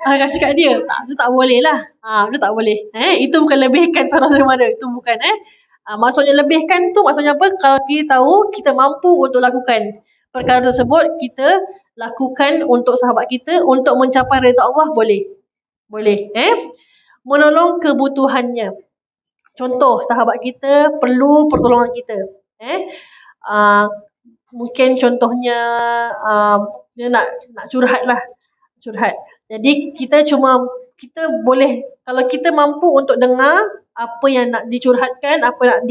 kasih kat dia. Itu tak boleh lah. Itu tak boleh. Itu bukan lebihkan saudara mara. Itu bukan maksudnya lebihkan tu maksudnya apa? Kalau kita tahu kita mampu untuk lakukan perkara tersebut, kita lakukan untuk sahabat kita untuk mencapai redha Allah, boleh. Boleh. Menolong kebutuhannya. Contoh, sahabat kita perlu pertolongan kita. Mungkin contohnya dia nak curhat lah. Curhat. Jadi kita boleh, kalau kita mampu untuk dengar apa yang nak dicurhatkan, apa nak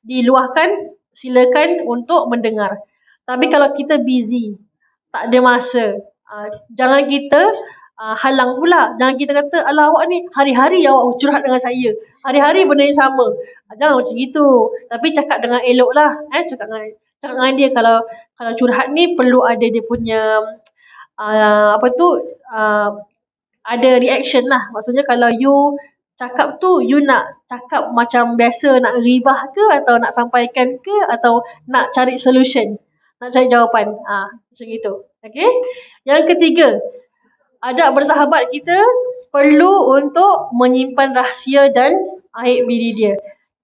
diluahkan, silakan untuk mendengar. Tapi kalau kita busy, tak ada masa, jangan kita halang pula. Jangan kita kata, alah awak ni hari-hari awak curhat dengan saya, hari-hari benda yang sama. Jangan macam gitu. Tapi cakap dengan elok lah. Cakap dengan dia, kalau curhat ni perlu ada dia punya ada reaction lah. Maksudnya kalau you cakap tu, you nak cakap macam biasa, nak ribah ke, atau nak sampaikan ke, atau nak cari solution, nak cari jawapan. Macam gitu. Okay. Yang ketiga, adab bersahabat kita perlu untuk menyimpan rahsia dan aib diri dia.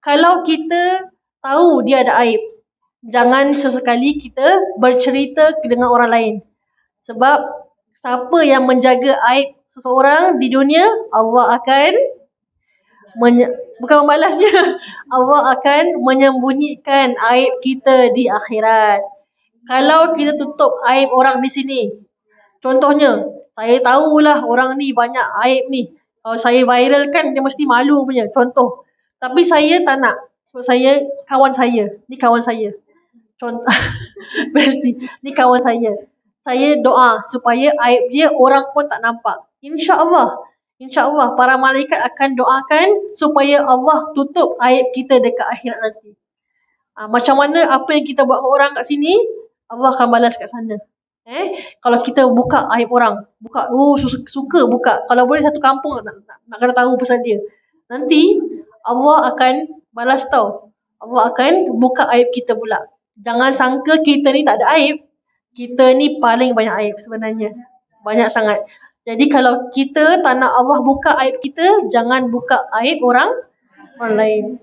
Kalau kita tahu dia ada aib, jangan sesekali kita bercerita dengan orang lain. Sebab siapa yang menjaga aib seseorang di dunia, Allah akan bukan membalasnya, Allah akan menyembunyikan aib kita di akhirat. Kalau kita tutup aib orang di sini, contohnya, saya tahulah orang ni banyak aib ni, kalau saya viralkan dia mesti malu punya, contoh. Tapi saya tak nak, sebab saya kawan saya, ni kawan saya, contoh. Ni kawan saya. Saya doa supaya aib dia orang pun tak nampak. InsyaAllah para malaikat akan doakan supaya Allah tutup aib kita dekat akhirat nanti. Macam mana apa yang kita buat orang kat sini, Allah akan balas kat sana. Kalau kita buka aib orang, suka buka. Kalau boleh satu kampung nak kena tahu pasal dia. Nanti Allah akan balas tau. Allah akan buka aib kita pula. Jangan sangka kita ni tak ada aib. Kita ni paling banyak aib sebenarnya. Banyak sangat. Jadi kalau kita tak nak Allah buka aib kita, jangan buka aib orang lain.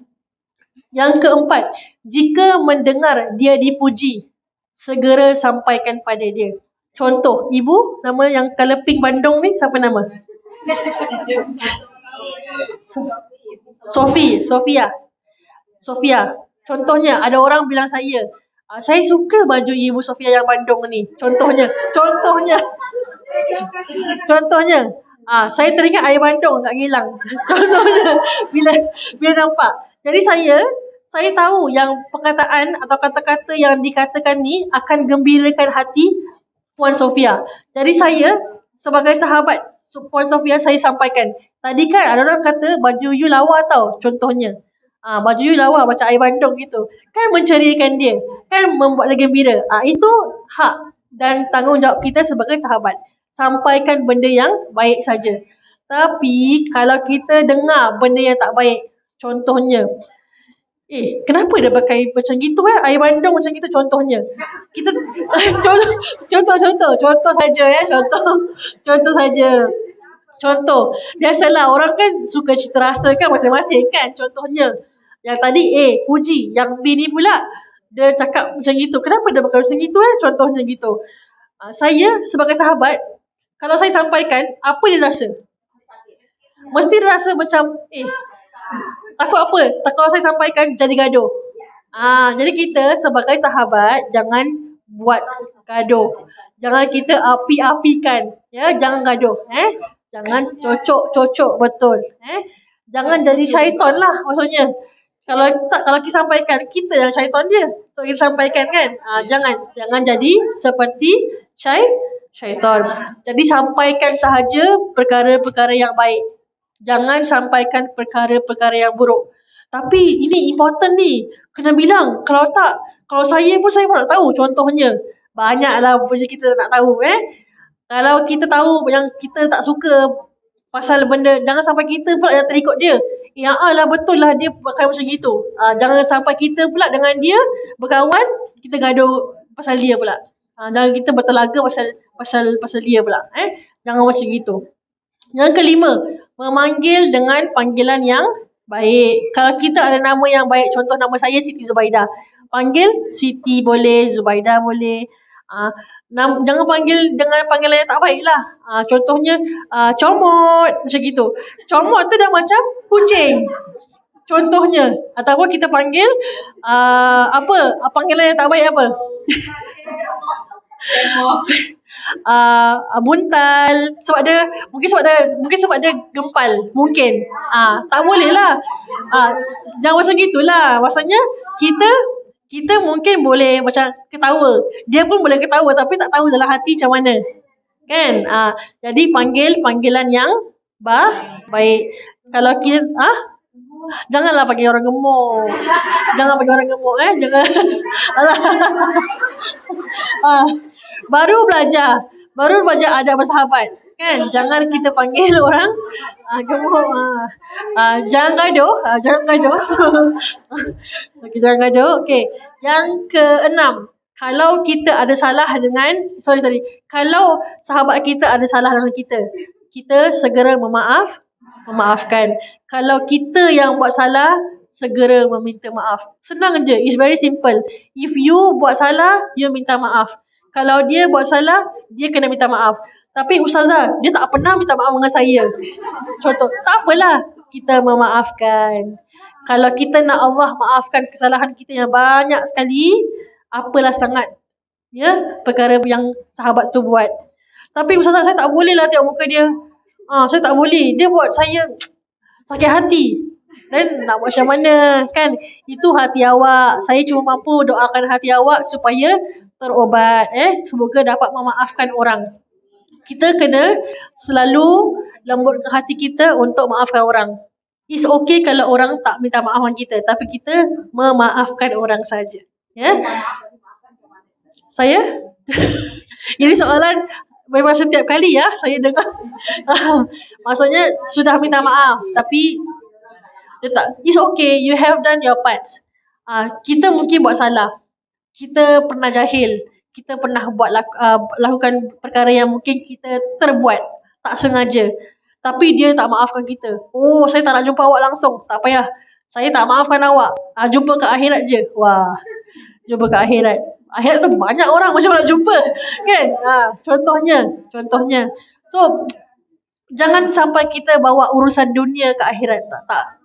Yang keempat, jika mendengar dia dipuji, segera sampaikan pada dia. Contoh, ibu, nama yang colour pink Bandung ni, siapa nama? Sofia. Contohnya, ada orang bilang saya suka baju ibu Sofia yang Bandung ni. Contohnya. Saya teringat air Bandung kat Gilang. Contohnya, bila nampak. Jadi saya tahu yang perkataan atau kata-kata yang dikatakan ni akan gembirakan hati Puan Sofia. Jadi saya sebagai sahabat Puan Sofia, saya sampaikan. Tadi kan ada orang kata baju you lawa tau, contohnya. Baju you lawa macam air Bandung gitu. Kan menceriakan dia. Kan membuat dia gembira. Itu hak dan tanggungjawab kita sebagai sahabat. Sampaikan benda yang baik saja. Tapi kalau kita dengar benda yang tak baik, contohnya, Kenapa dia pakai macam gitu air bandung macam gitu contohnya. Kita contoh saja contoh saja. Contoh, biasalah orang kan suka cita rasa kan masing-masing kan. Contohnya, yang tadi A puji, yang B ni pula dia cakap macam gitu. Kenapa dia pakai macam gitu Contohnya gitu. Saya sebagai sahabat, kalau saya sampaikan, apa dia rasa? Mesti dia rasa macam, takut apa? Kalau saya sampaikan jadi gaduh. Jadi kita sebagai sahabat jangan buat gaduh. Jangan kita api-apikan. Ya, jangan gaduh. Jangan cocok betul. Jangan jadi syaitan lah maksudnya. Kalau kita sampaikan, kita yang syaitan dia. So kita sampaikan kan. Jangan jadi seperti syaitan. Jadi sampaikan sahaja perkara-perkara yang baik. Jangan sampaikan perkara-perkara yang buruk. Tapi ini important ni. Kena bilang. Kalau saya pun nak tahu contohnya. Banyaklah benda kita nak tahu Kalau kita tahu yang kita tak suka pasal benda, jangan sampai kita pula yang terikut dia. Lah betul lah dia pakai macam gitu. Jangan sampai kita pula dengan dia berkawan, kita gaduh pasal dia pula. Jangan kita bertelaga pasal dia pula. Jangan macam gitu. Yang kelima, memanggil dengan panggilan yang baik. Kalau kita ada nama yang baik, contoh nama saya Siti Zubaidah. Panggil Siti boleh, Zubaidah boleh. Jangan panggil dengan panggilan yang tak baik lah. Contohnya comot macam gitu. Comot tu dah macam kucing. Contohnya. Ataupun kita panggil panggilan yang tak baik apa? Buntal mungkin sebab dia gempal mungkin tak boleh lah jangan macam gitulah. Maksudnya kita mungkin boleh macam ketawa, dia pun boleh ketawa tapi tak tahu dalam hati macam mana kan. Jadi panggil panggilan yang baik. Kalau kita janganlah panggil orang gemuk. Jangan panggil orang gemuk jangan. Baru belajar adab bersahabat kan. Jangan kita panggil orang gemuk. Jangan gaduh. Okay, jangan gaduh. Okay. Yang keenam, kalau kita ada salah dengan kalau sahabat kita ada salah dengan kita segera memaafkan. Kalau kita yang buat salah, segera meminta maaf. Senang je. It's very simple. If you buat salah, you minta maaf. Kalau dia buat salah, dia kena minta maaf. Tapi Ustazah, dia tak pernah minta maaf dengan saya. Contoh, tak apalah. Kita memaafkan. Kalau kita nak Allah maafkan kesalahan kita yang banyak sekali, apalah sangat perkara yang sahabat tu buat. Tapi Ustazah, saya tak boleh lah tengok muka dia. Saya tak boleh. Dia buat saya sakit hati. Dan nak buat macam mana kan? Itu hati awak. Saya cuma mampu doakan hati awak supaya terobat. Semoga dapat memaafkan orang. Kita kena selalu lembutkan hati kita untuk maafkan orang. It's okay kalau orang tak minta maaf dengan kita, tapi kita memaafkan orang saja. Saya ini soalan memang setiap kali saya dengar. Maksudnya sudah minta maaf tapi dia tak. It's okay, you have done your part. Kita mungkin buat salah. Kita pernah jahil. Kita pernah lakukan perkara yang mungkin kita terbuat tak sengaja. Tapi dia tak maafkan kita. Saya tak nak jumpa awak langsung. Tak payah. Saya tak maafkan awak. Jumpa kat akhirat je. Wah. Jumpa kat akhirat. Akhirat tu banyak orang macam nak jumpa. Kan? Contohnya. So, jangan sampai kita bawa urusan dunia ke akhirat.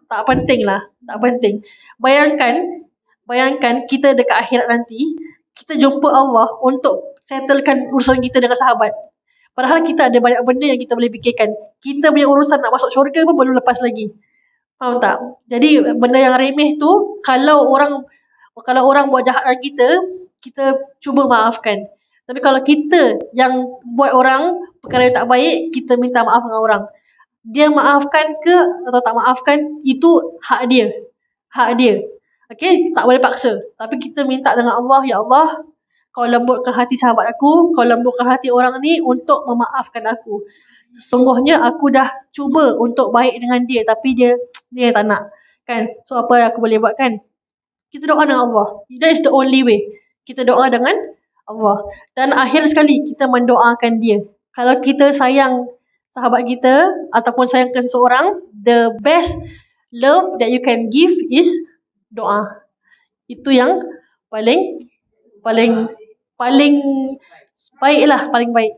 Tak penting lah. Tak penting. Bayangkan kita dekat akhirat nanti, kita jumpa Allah untuk settlekan urusan kita dengan sahabat. Padahal kita ada banyak benda yang kita boleh fikirkan. Kita punya urusan nak masuk syurga pun belum lepas lagi. Faham tak? Jadi benda yang remeh tu, kalau orang buat jahat dengan kita cuba maafkan. Tapi kalau kita yang buat orang perkara yang tak baik, kita minta maaf dengan orang. Dia maafkan ke atau tak maafkan, itu hak dia. Okay, tak boleh paksa. Tapi kita minta dengan Allah, ya Allah, kau lembutkan hati sahabat aku, kau lembutkan hati orang ni untuk memaafkan aku. Sesungguhnya aku dah cuba untuk baik dengan dia, tapi dia tak nak. Kan? So apa yang aku boleh buat kan? kita doa dengan Allah. That is the only way. Kita doa dengan Allah. Dan akhir sekali kita mendoakan dia. Kalau kita sayang sahabat kita ataupun sayangkan seseorang, the best love that you can give is doa. Itu yang paling paling baik lah, paling baik.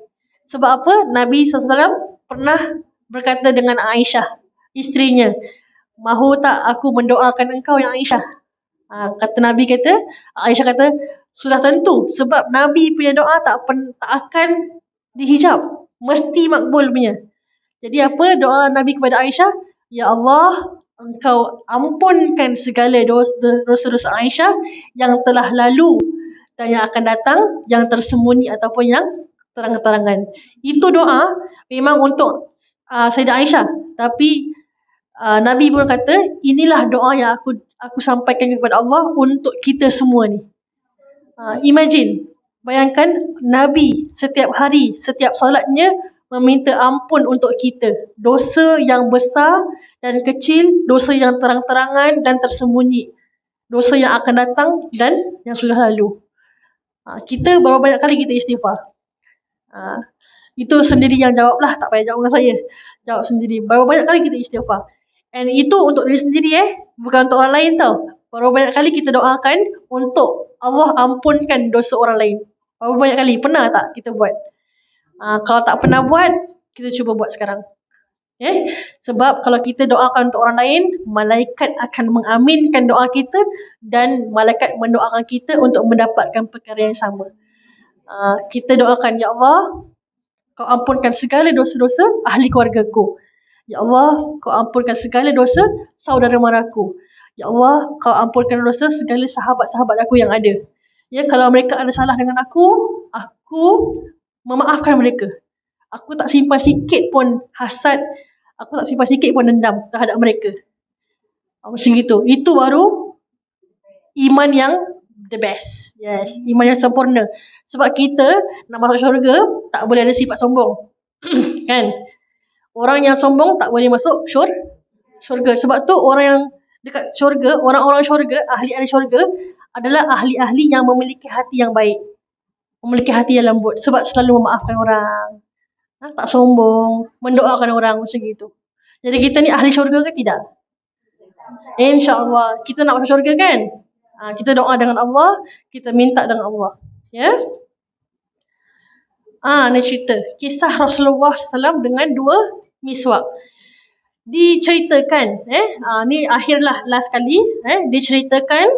Sebab apa? Nabi SAW pernah berkata dengan Aisyah, isterinya, mahu tak aku mendoakan engkau yang Aisyah? Kata Nabi kata, Aisyah kata, sudah tentu. Sebab Nabi punya doa tak akan dihijab. Mesti makbul punya. Jadi apa doa Nabi kepada Aisyah? Ya Allah, engkau ampunkan segala dosa-dosa Aisyah yang telah lalu dan yang akan datang, yang tersembunyi ataupun yang terang-terangan. Itu doa memang untuk Sayyidah Aisyah. Tapi Nabi pun kata, inilah doa yang aku sampaikan kepada Allah untuk kita semua ni. Imagine, bayangkan Nabi setiap hari, setiap solatnya meminta ampun untuk kita. Dosa yang besar dan kecil, dosa yang terang-terangan dan tersembunyi. Dosa yang akan datang dan yang sudah lalu. Kita berapa banyak kali kita istighfar? Itu sendiri yang jawab lah, tak payah jawab dengan saya. Jawab sendiri. Berapa banyak kali kita istighfar? And itu untuk diri sendiri bukan untuk orang lain tau. Berapa banyak kali kita doakan untuk Allah ampunkan dosa orang lain? Berapa banyak kali? Pernah tak kita buat? Kalau tak pernah buat, kita cuba buat sekarang. Sebab kalau kita doakan untuk orang lain, malaikat akan mengaminkan doa kita dan malaikat mendoakan kita untuk mendapatkan perkara yang sama. Kita doakan, Ya Allah, kau ampunkan segala dosa-dosa ahli keluargaku. Ya Allah, kau ampunkan segala dosa saudara maraku. Ya Allah, kau ampunkan dosa segala sahabat-sahabat aku yang ada. Ya, kalau mereka ada salah dengan aku memaafkan mereka. Aku tak simpan sikit pun hasad, aku tak simpan sikit pun dendam terhadap mereka. Macam gitu. Itu baru iman yang the best. Yes, iman yang sempurna. Sebab kita nak masuk syurga tak boleh ada sifat sombong. Kan? Orang yang sombong tak boleh masuk syurga. Sebab tu orang yang dekat syurga, orang-orang syurga, ahli-ahli syurga adalah ahli-ahli yang memiliki hati yang baik. Memiliki hati yang lembut. Sebab selalu memaafkan orang. Tak sombong. Mendoakan orang macam gitu. Jadi kita ni ahli syurga ke tidak? InsyaAllah. Kita nak masuk syurga kan? Kita doa dengan Allah. Kita minta dengan Allah. Ya? Ni cerita. Kisah Rasulullah SAW dengan 2 miswak. Diceritakan, ni akhirlah last kali, diceritakan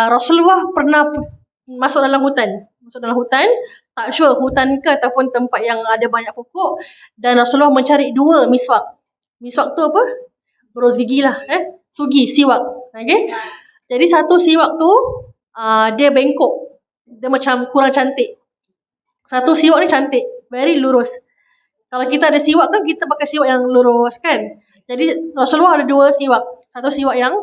Rasulullah pernah masuk dalam hutan, tak sure hutan ke ataupun tempat yang ada banyak pokok, dan Rasulullah mencari 2 miswak. Miswak tu apa? Berus gigi lah, siwak. Okay? Jadi satu siwak tu dia bengkok, dia macam kurang cantik. Satu siwak ni cantik, very lurus. Kalau kita ada siwak kan, kita pakai siwak yang lurus kan. Jadi Rasulullah ada 2 siwak. Satu siwak yang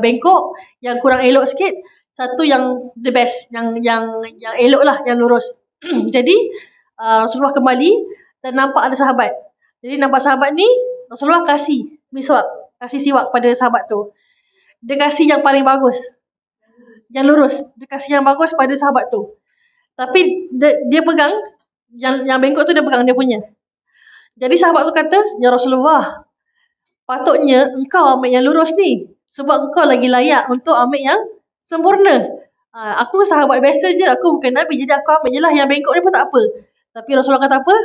bengkok, yang kurang elok sikit. Satu yang the best, yang elok lah, yang lurus. Jadi Rasulullah kembali dan nampak ada sahabat. Jadi nampak sahabat ni, Rasulullah kasih siwak pada sahabat tu. Dia kasih yang paling bagus, yang lurus. Dia kasih yang bagus pada sahabat tu. Tapi dia pegang yang bengkok tu, dia pegang dia punya. Jadi sahabat tu kata, Ya Rasulullah, patutnya engkau ambil yang lurus ni. Sebab engkau lagi layak untuk ambil yang sempurna. Aku sahabat biasa je, aku bukan Nabi. Jadi aku ambil je lah yang bengkok ni pun tak apa. Tapi Rasulullah kata apa?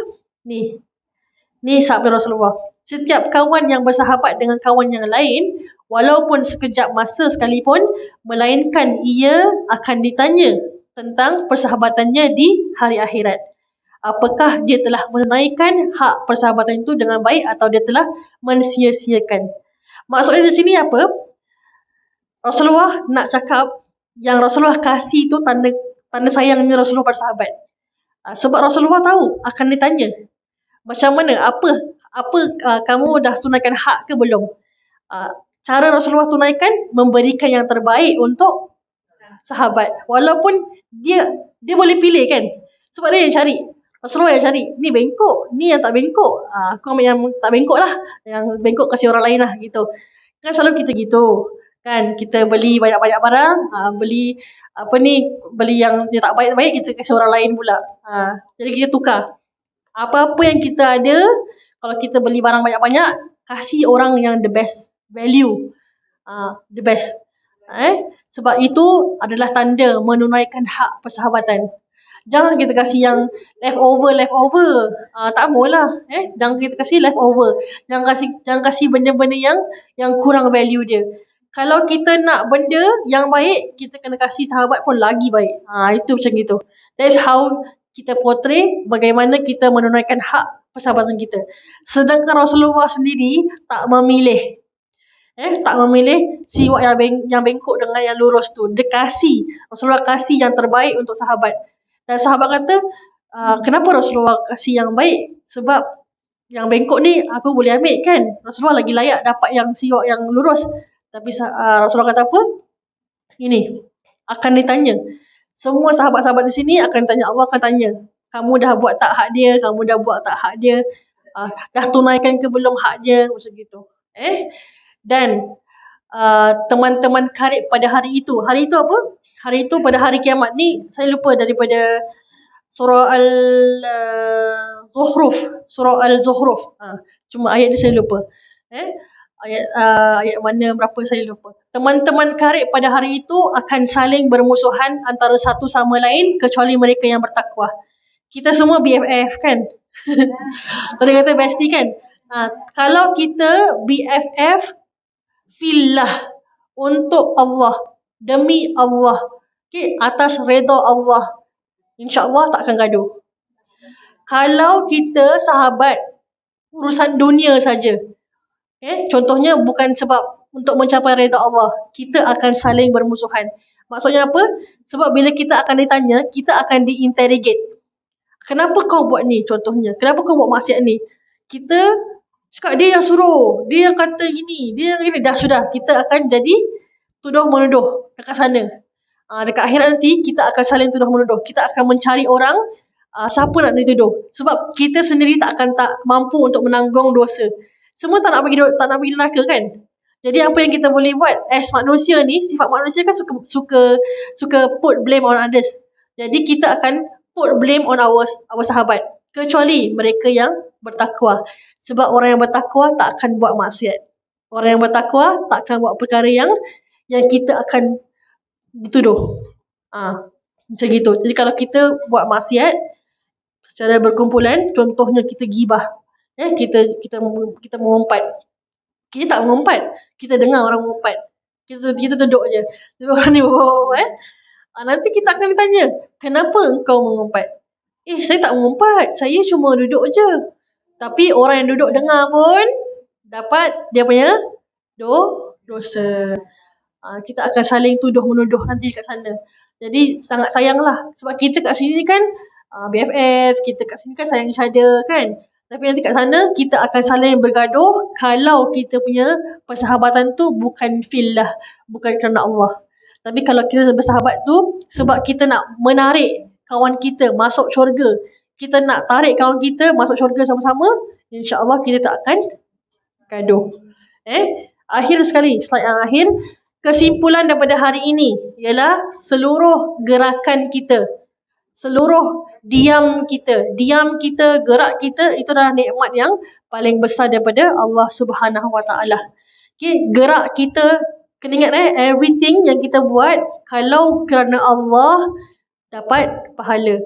Ni sabda Rasulullah. Setiap kawan yang bersahabat dengan kawan yang lain, walaupun sekejap masa sekalipun, melainkan ia akan ditanya tentang persahabatannya di hari akhirat. Apakah dia telah menunaikan hak persahabatan itu dengan baik atau dia telah mensia-siakan. Maksudnya di sini apa? Rasulullah nak cakap yang Rasulullah kasih tu tanda sayangnya Rasulullah pada sahabat. Sebab Rasulullah tahu akan ditanya. Macam mana? Apa kamu dah tunaikan hak ke belum? Cara Rasulullah tunaikan, memberikan yang terbaik untuk sahabat. Walaupun dia boleh pilih kan? Sebab dia yang cari. Rasulullah yang cari, ni bengkok, ni yang tak bengkok. Aku ambil yang tak bengkok lah. Yang bengkok kasih orang lain lah gitu. Kan selalu kita gitu. Kan kita beli banyak-banyak barang, beli beli yang dia tak baik-baik kita kasih orang lain pula. Jadi kita tukar. Apa-apa yang kita ada, kalau kita beli barang banyak-banyak, kasih orang yang the best value. The best. Sebab itu adalah tanda menunaikan hak persahabatan. Jangan kita kasih yang leftover. Tak maulah. Jangan kita kasih leftover. Jangan kasih benda-benda yang kurang value dia. Kalau kita nak benda yang baik, kita kena kasih sahabat pun lagi baik. Itu macam gitu. That's how kita portray bagaimana kita menunaikan hak persahabatan kita. Sedangkan Rasulullah sendiri tak memilih. Tak memilih siwak yang bengkok dengan yang lurus tu. Dia kasih. Rasulullah kasih yang terbaik untuk sahabat. Dan sahabat kata, kenapa Rasulullah kasih yang baik? Sebab yang bengkok ni aku boleh ambil kan. Rasulullah lagi layak dapat yang siwak yang lurus. Tapi Rasulullah kata apa? Ini akan ditanya. Semua sahabat-sahabat di sini akan tanya. Allah akan tanya, kamu dah buat tak hak dia? Kamu dah buat tak hak dia? Dah tunaikan ke belum hak dia? Macam gitu. Dan teman-teman karib pada hari itu. Hari itu apa? Hari itu pada hari kiamat ni, saya lupa daripada surah Al-Zuhruf. Surah Al-Zuhruf. Cuma ayat ni saya lupa. Ayat mana berapa saya lupa. Teman-teman karib pada hari itu akan saling bermusuhan antara satu sama lain kecuali mereka yang bertakwa. Kita semua BFF kan? Tadi kata bestie kan? Kalau kita BFF fillah, untuk Allah, demi Allah, atas redha Allah, insya-Allah tak akan gaduh. Kalau kita sahabat urusan dunia saja, contohnya bukan sebab untuk mencapai redha Allah, kita akan saling bermusuhan. Maksudnya apa? Sebab bila kita akan ditanya, kita akan diinterrogate. Kenapa kau buat ni? Contohnya, kenapa kau buat maksiat ni? Kita cakap dia yang suruh, dia yang kata gini, dia yang gini. Dah sudah, kita akan jadi tuduh menuduh dekat sana. Dekat akhirat nanti kita akan saling tuduh menuduh. Kita akan mencari orang siapa nak dituduh. Sebab kita sendiri tak mampu untuk menanggung dosa. Semua tak nak pergi neraka kan? Jadi apa yang kita boleh buat as manusia ni, sifat manusia kan suka put blame on others. Jadi kita akan put blame on our sahabat, kecuali mereka yang bertakwa. Sebab orang yang bertakwa tak akan buat maksiat. Orang yang bertakwa tak akan buat perkara yang kita akan dituduh. Macam gitu. Jadi kalau kita buat maksiat secara berkumpulan, contohnya kita gibah, kita mengumpat. Kita tak mengumpat, kita dengar orang mengumpat. Kita duduk je. Orang ni nanti kita akan ditanya, kenapa engkau mengumpat? Saya tak mengumpat, saya cuma duduk je. Tapi orang yang duduk dengar pun dapat dia punya dosa. Kita akan saling tuduh menuduh nanti kat sana. Jadi sangat sayanglah. Sebab kita kat sini kan BFF, kita kat sini kan sayang each other kan. Tapi nanti kat sana kita akan saling bergaduh kalau kita punya persahabatan tu bukan fillah, bukan kerana Allah. Tapi kalau kita bersahabat tu sebab kita nak menarik kawan kita masuk syurga, kita nak tarik kawan kita masuk syurga sama-sama, insya-Allah kita tak akan gaduh. Akhir sekali, slide yang akhir. Kesimpulan daripada hari ini ialah seluruh gerakan kita, seluruh diam kita, gerak kita, itu adalah nikmat yang paling besar daripada Allah Subhanahu Wa Taala. Gerak kita, kena ingat everything yang kita buat kalau kerana Allah dapat pahala.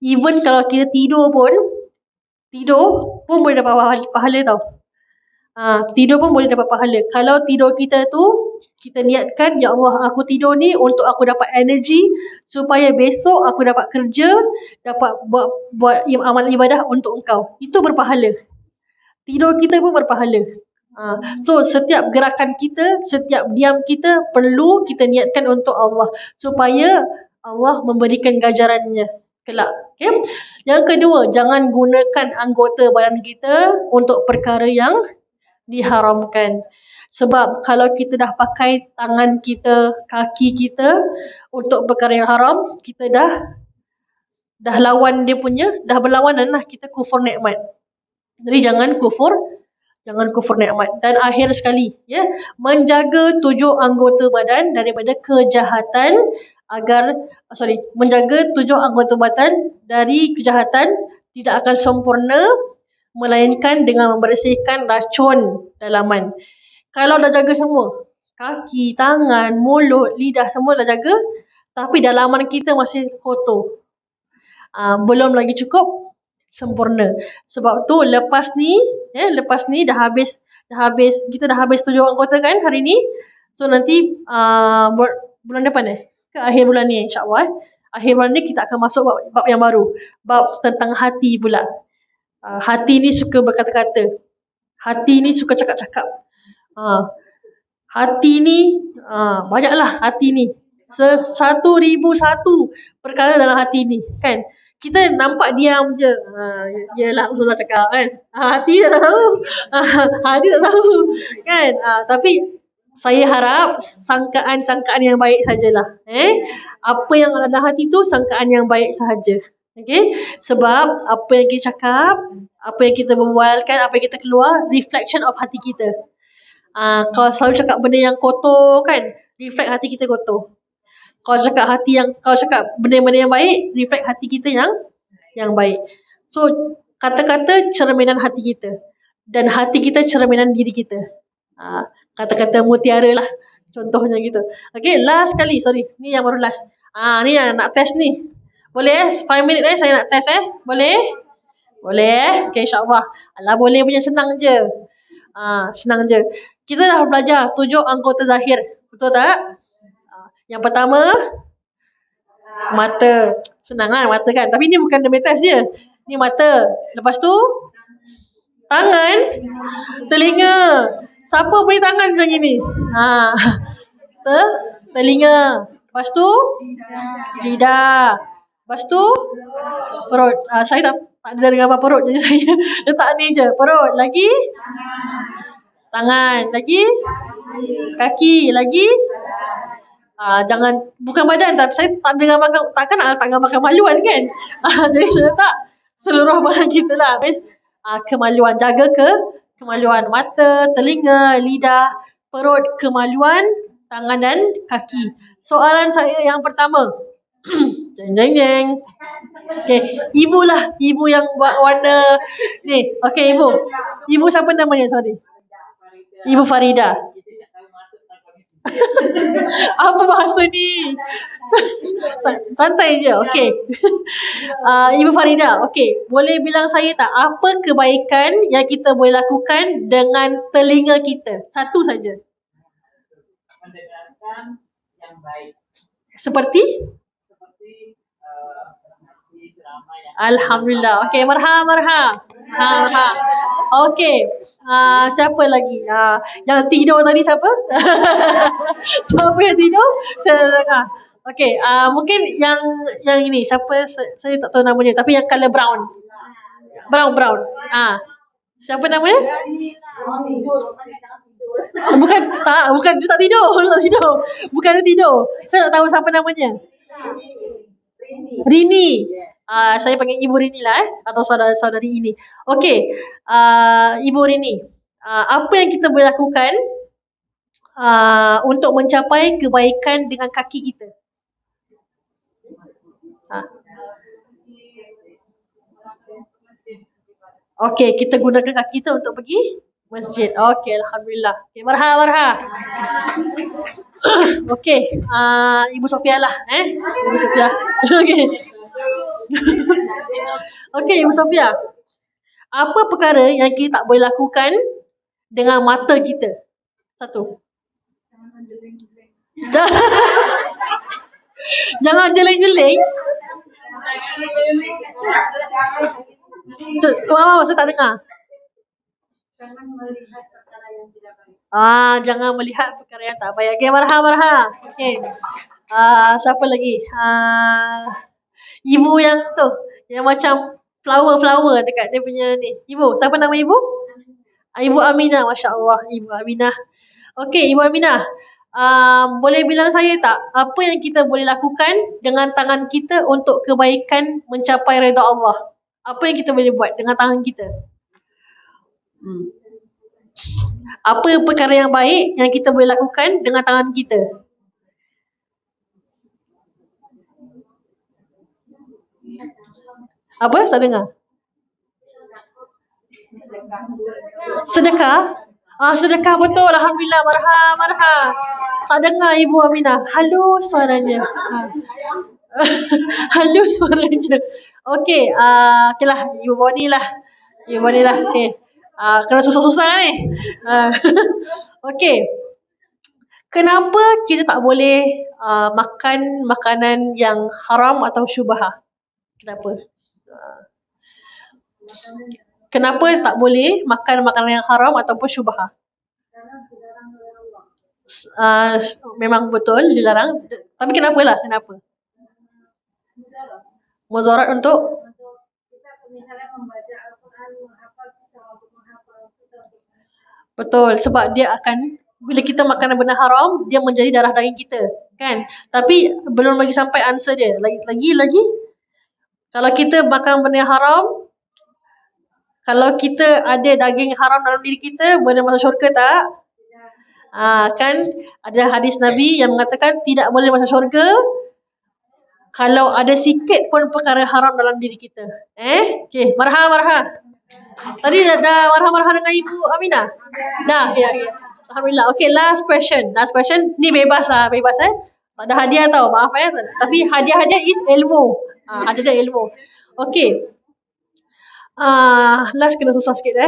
Even kalau kita tidur pun boleh dapat pahala tau. Tidur pun boleh dapat pahala. Kalau tidur kita tu kita niatkan, ya Allah, aku tidur ni untuk aku dapat energi supaya besok aku dapat kerja, dapat buat amal ibadah untuk engkau. Itu berpahala. Tidur kita pun berpahala. So setiap gerakan kita, setiap diam kita perlu kita niatkan untuk Allah supaya Allah memberikan ganjarannya kelak. Yang kedua, jangan gunakan anggota badan kita untuk perkara yang diharamkan. Sebab kalau kita dah pakai tangan kita, kaki kita untuk perkara yang haram, kita dah lawan dia punya, dah berlawanan lah, kita kufur nikmat. Jadi jangan kufur Jangan kufur nikmat. Dan akhir sekali, ya, menjaga 7 anggota badan daripada kejahatan menjaga 7 anggota badan dari kejahatan tidak akan sempurna melainkan dengan membersihkan racun dalaman. Kalau dah jaga semua, kaki, tangan, mulut, lidah semua dah jaga, tapi dalaman kita masih kotor. Belum lagi cukup sempurna. Sebab tu lepas ni dah habis kita dah habis 7 anggota kan hari ni. So nanti bulan depan ke akhir bulan ni insya-Allah. Akhir bulan ni kita akan masuk bab yang baru. Bab tentang hati pula. Hati ni suka berkata-kata. Hati ni suka cakap-cakap. Hati ni banyaklah hati ni. 1001 perkara dalam hati ni kan. Kita nampak diam je. Yelah Ustazah cakap kan. Hati tak tahu. Hati tak tahu kan. Tapi saya harap sangkaan-sangkaan yang baik sajalah. Apa yang ada dalam hati tu sangkaan yang baik sahaja. Okay. Sebab apa yang kita cakap, apa yang kita berbualkan, apa yang kita keluar, reflection of hati kita. Kalau selalu cakap benda yang kotor kan, reflect hati kita kotor. Kalau cakap benda-benda yang baik, reflect hati kita yang baik. So, kata-kata cerminan hati kita. Dan hati kita cerminan diri kita. Kata-kata mutiara lah. Contohnya gitu. Okay, last kali. Sorry, ni yang baru last. Ni yang nak test ni. Boleh 5 minit saya nak test Boleh? Boleh Okay, insyaAllah. Alah, boleh punya senang je. Senang je. Kita dah belajar 7 anggota zahir. Betul tak? Yang pertama, mata. Senang kan mata kan. Tapi ni bukan demi test je. Ni mata. Lepas tu, tangan, telinga. Siapa punya tangan macam ni? Telinga. Lepas tu, lidah. Lepas tu, perut. Saya tak ada gambar perut. Jadi saya letak ni je. Perut. Lagi, tangan. Lagi, kaki. Lagi, jangan, bukan badan, tapi saya tak ada gambar, takkan nak letak gambar kemaluan kan. Jadi saya letak seluruh badan kita lah. Kemaluan, jaga kemaluan. Mata, telinga, lidah, perut, kemaluan, tangan dan kaki. Soalan saya yang pertama. Jeng jeng jeng. Okay, ibu lah. Ibu yang warna ni. Okay, ibu. Ibu siapa namanya? Sorry. Ibu Farida. Apa bahasa ni? Santai je. Okay. Ibu Farida, okay, boleh bilang saya tak apa kebaikan yang kita boleh lakukan dengan telinga kita? Satu saja. Mendengarkan yang baik. Seperti ceramah yang Alhamdulillah. Okay, marha. Okay. Siapa lagi? Yang tidur tadi siapa? Siapa yang tidur? Saya dengar. Okay. Mungkin yang ini. Siapa? Saya tak tahu namanya. Tapi yang colour brown. Brown. Siapa namanya? Bukan dia tak tidur. Bukan dia tidur. Saya tak tahu siapa namanya. Rini. Saya panggil Ibu Rini lah atau saudari ini. Okey. Ibu Rini. Apa yang kita boleh lakukan untuk mencapai kebaikan dengan kaki kita? Okey, kita gunakan kaki kita untuk pergi masjid. Okey, alhamdulillah. Okey, marha. Okey, Ibu Sofia lah, Ibu Sofia. Okey. Okey, Ibu Sofia. Apa perkara yang kita tak boleh lakukan dengan mata kita? Satu. Jangan jeleng-jeleng. Saya tak dengar. Jangan melihat perkara yang tidak baik. Jangan melihat perkara yang tak baik. Okey, marha. Okey. Siapa lagi? Ibu yang tu, yang macam flower dekat dia punya ni. Ibu, siapa nama ibu? Ibu Aminah, masya-Allah, Ibu Aminah. Okey, Ibu Aminah. Boleh bilang saya tak apa yang kita boleh lakukan dengan tangan kita untuk kebaikan mencapai redha Allah? Apa yang kita boleh buat dengan tangan kita? Apa perkara yang baik yang kita boleh lakukan dengan tangan kita? Apa? Tak dengar. Sedekah? Sedekah betul. Alhamdulillah. Marha. Tak dengar Ibu Aminah. Halus suaranya. Halus suaranya. Okey. Okay lah. Ibu Boni lah. Okey. Kena susah-susah ni. Okey. Kenapa kita tak boleh makan makanan yang haram atau syubhah? Kenapa? Kenapa tak boleh makan makanan yang haram ataupun syubhah? Memang betul dilarang. Tapi kenapalah? Kenapa? Mudarat untuk kita misalnya membaca Al-Quran, menghafal susah untuk menghafal. Betul, sebab dia akan, bila kita makan benda haram, dia menjadi darah daging kita, kan? Tapi belum lagi sampai answer dia. Lagi. Kalau kita makan benda yang haram, kalau kita ada daging haram dalam diri kita, boleh masuk syurga tak? Kan ada hadis Nabi yang mengatakan tidak boleh masuk syurga kalau ada sikit pun perkara haram dalam diri kita. Okay, marha. Tadi dah marha dengan Ibu Aminah? Dah, ya. Alhamdulillah. Okay, last question. Ni bebas. Tak ada hadiah tau, maaf Tapi hadiah is ilmu. Ada ilmu. Okay. Last kena susah sikit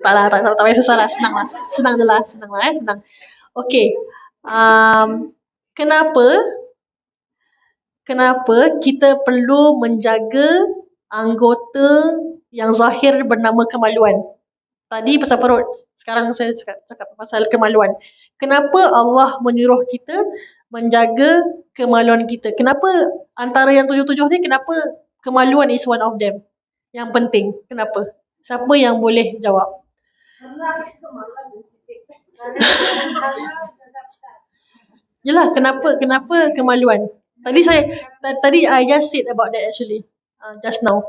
tak payah susah lah. Senang je lah. Senang. Okay. Kenapa kita perlu menjaga anggota yang zahir bernama kemaluan? Tadi pasal perut. Sekarang saya cakap pasal kemaluan. Kenapa Allah menyuruh kita menjaga kemaluan kita? Kenapa antara yang 7 ni, kenapa kemaluan is one of them? Yang penting. Kenapa? Siapa yang boleh jawab? Yelah, kenapa kemaluan? Tadi I just said about that actually. Just now.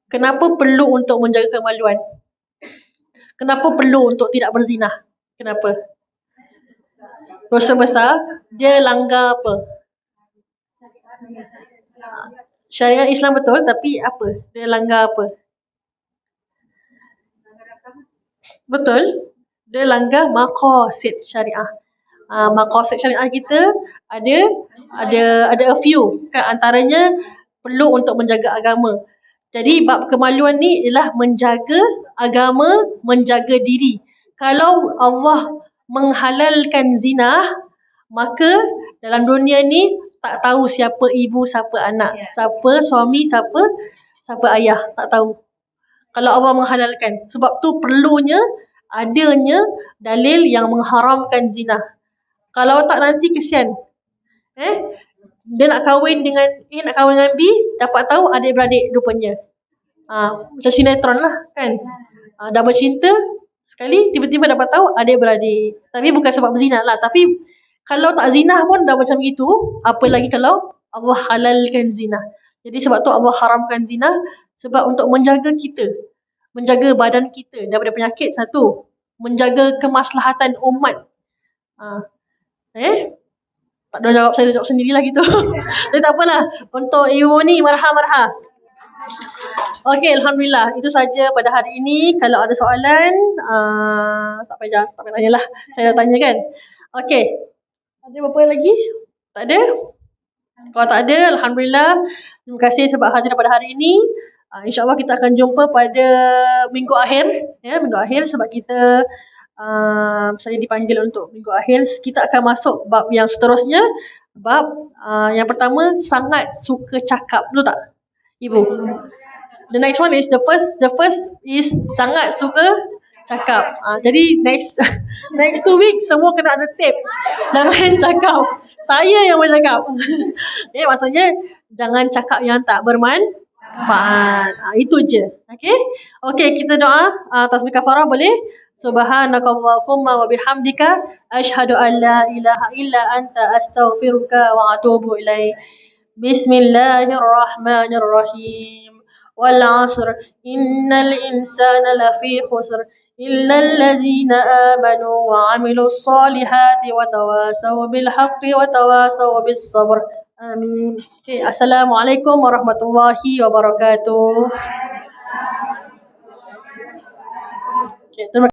Kenapa perlu untuk menjaga kemaluan? Kenapa perlu untuk tidak berzinah? Kenapa? Dosa besar. Dia langgar apa? Syariat Islam betul, tapi apa? Dia langgar apa? Betul. Dia langgar maqasid syariah. Maqasid syariah kita ada a few. Kan antaranya perlu untuk menjaga agama. Jadi bab kemaluan ni ialah menjaga agama, menjaga diri. Kalau Allah menghalalkan zina, maka dalam dunia ni tak tahu siapa ibu, siapa anak, siapa suami, siapa ayah, tak tahu. Kalau Allah menghalalkan. Sebab tu perlunya adanya dalil yang mengharamkan zina. Kalau tak nanti kesian. Dia nak kahwin dengan B, dapat tahu adik-beradik rupanya. Macam sinetron lah kan. Dah bercinta sekali, tiba-tiba dapat tahu adik-beradik. Tapi bukan sebab berzina lah. Tapi kalau tak zina pun dah macam itu, apa lagi kalau Allah halalkan zina. Jadi sebab tu Allah haramkan zina, sebab untuk menjaga kita, menjaga badan kita daripada penyakit. Satu, menjaga kemaslahatan umat. Tak ada jawab, saya jawab sendirilah gitu. Tapi tak apalah. Untuk Ibu ni, marha. Okey, Alhamdulillah. Itu saja pada hari ini. Kalau ada soalan, tak payah tanya lah. Saya dah tanya kan. Okey. Ada apa lagi? Tak ada? Kalau tak ada, Alhamdulillah. Terima kasih sebab hadir pada hari ini. InsyaAllah kita akan jumpa pada minggu akhir. Minggu akhir sebab kita saya dipanggil untuk minggu akhir. Kita akan masuk bab yang seterusnya. Bab yang pertama, sangat suka cakap. Betul tak, Ibu? The next one is the first is sangat suka cakap. Jadi next 2 weeks semua kena ada tape. Jangan cakap. Saya yang bercakap. Maksudnya jangan cakap yang tak bermanfaat. Itu je. Okey, kita doa tasbih kafarah boleh? Subhanakallahumma wa bihamdika asyhadu an la ilaha illa anta astaghfiruka wa atubu ilaik. Bismillahirrahmanirrahim. Wal 'asr innal insana lafi khusr illa allazina amanu wa 'amilus solihati wa tawasaw bil haqqi wa tawasaw bis sabr. Amin. Okay, Assalamualaikum warahmatullahi wabarakatuh. Okay, terima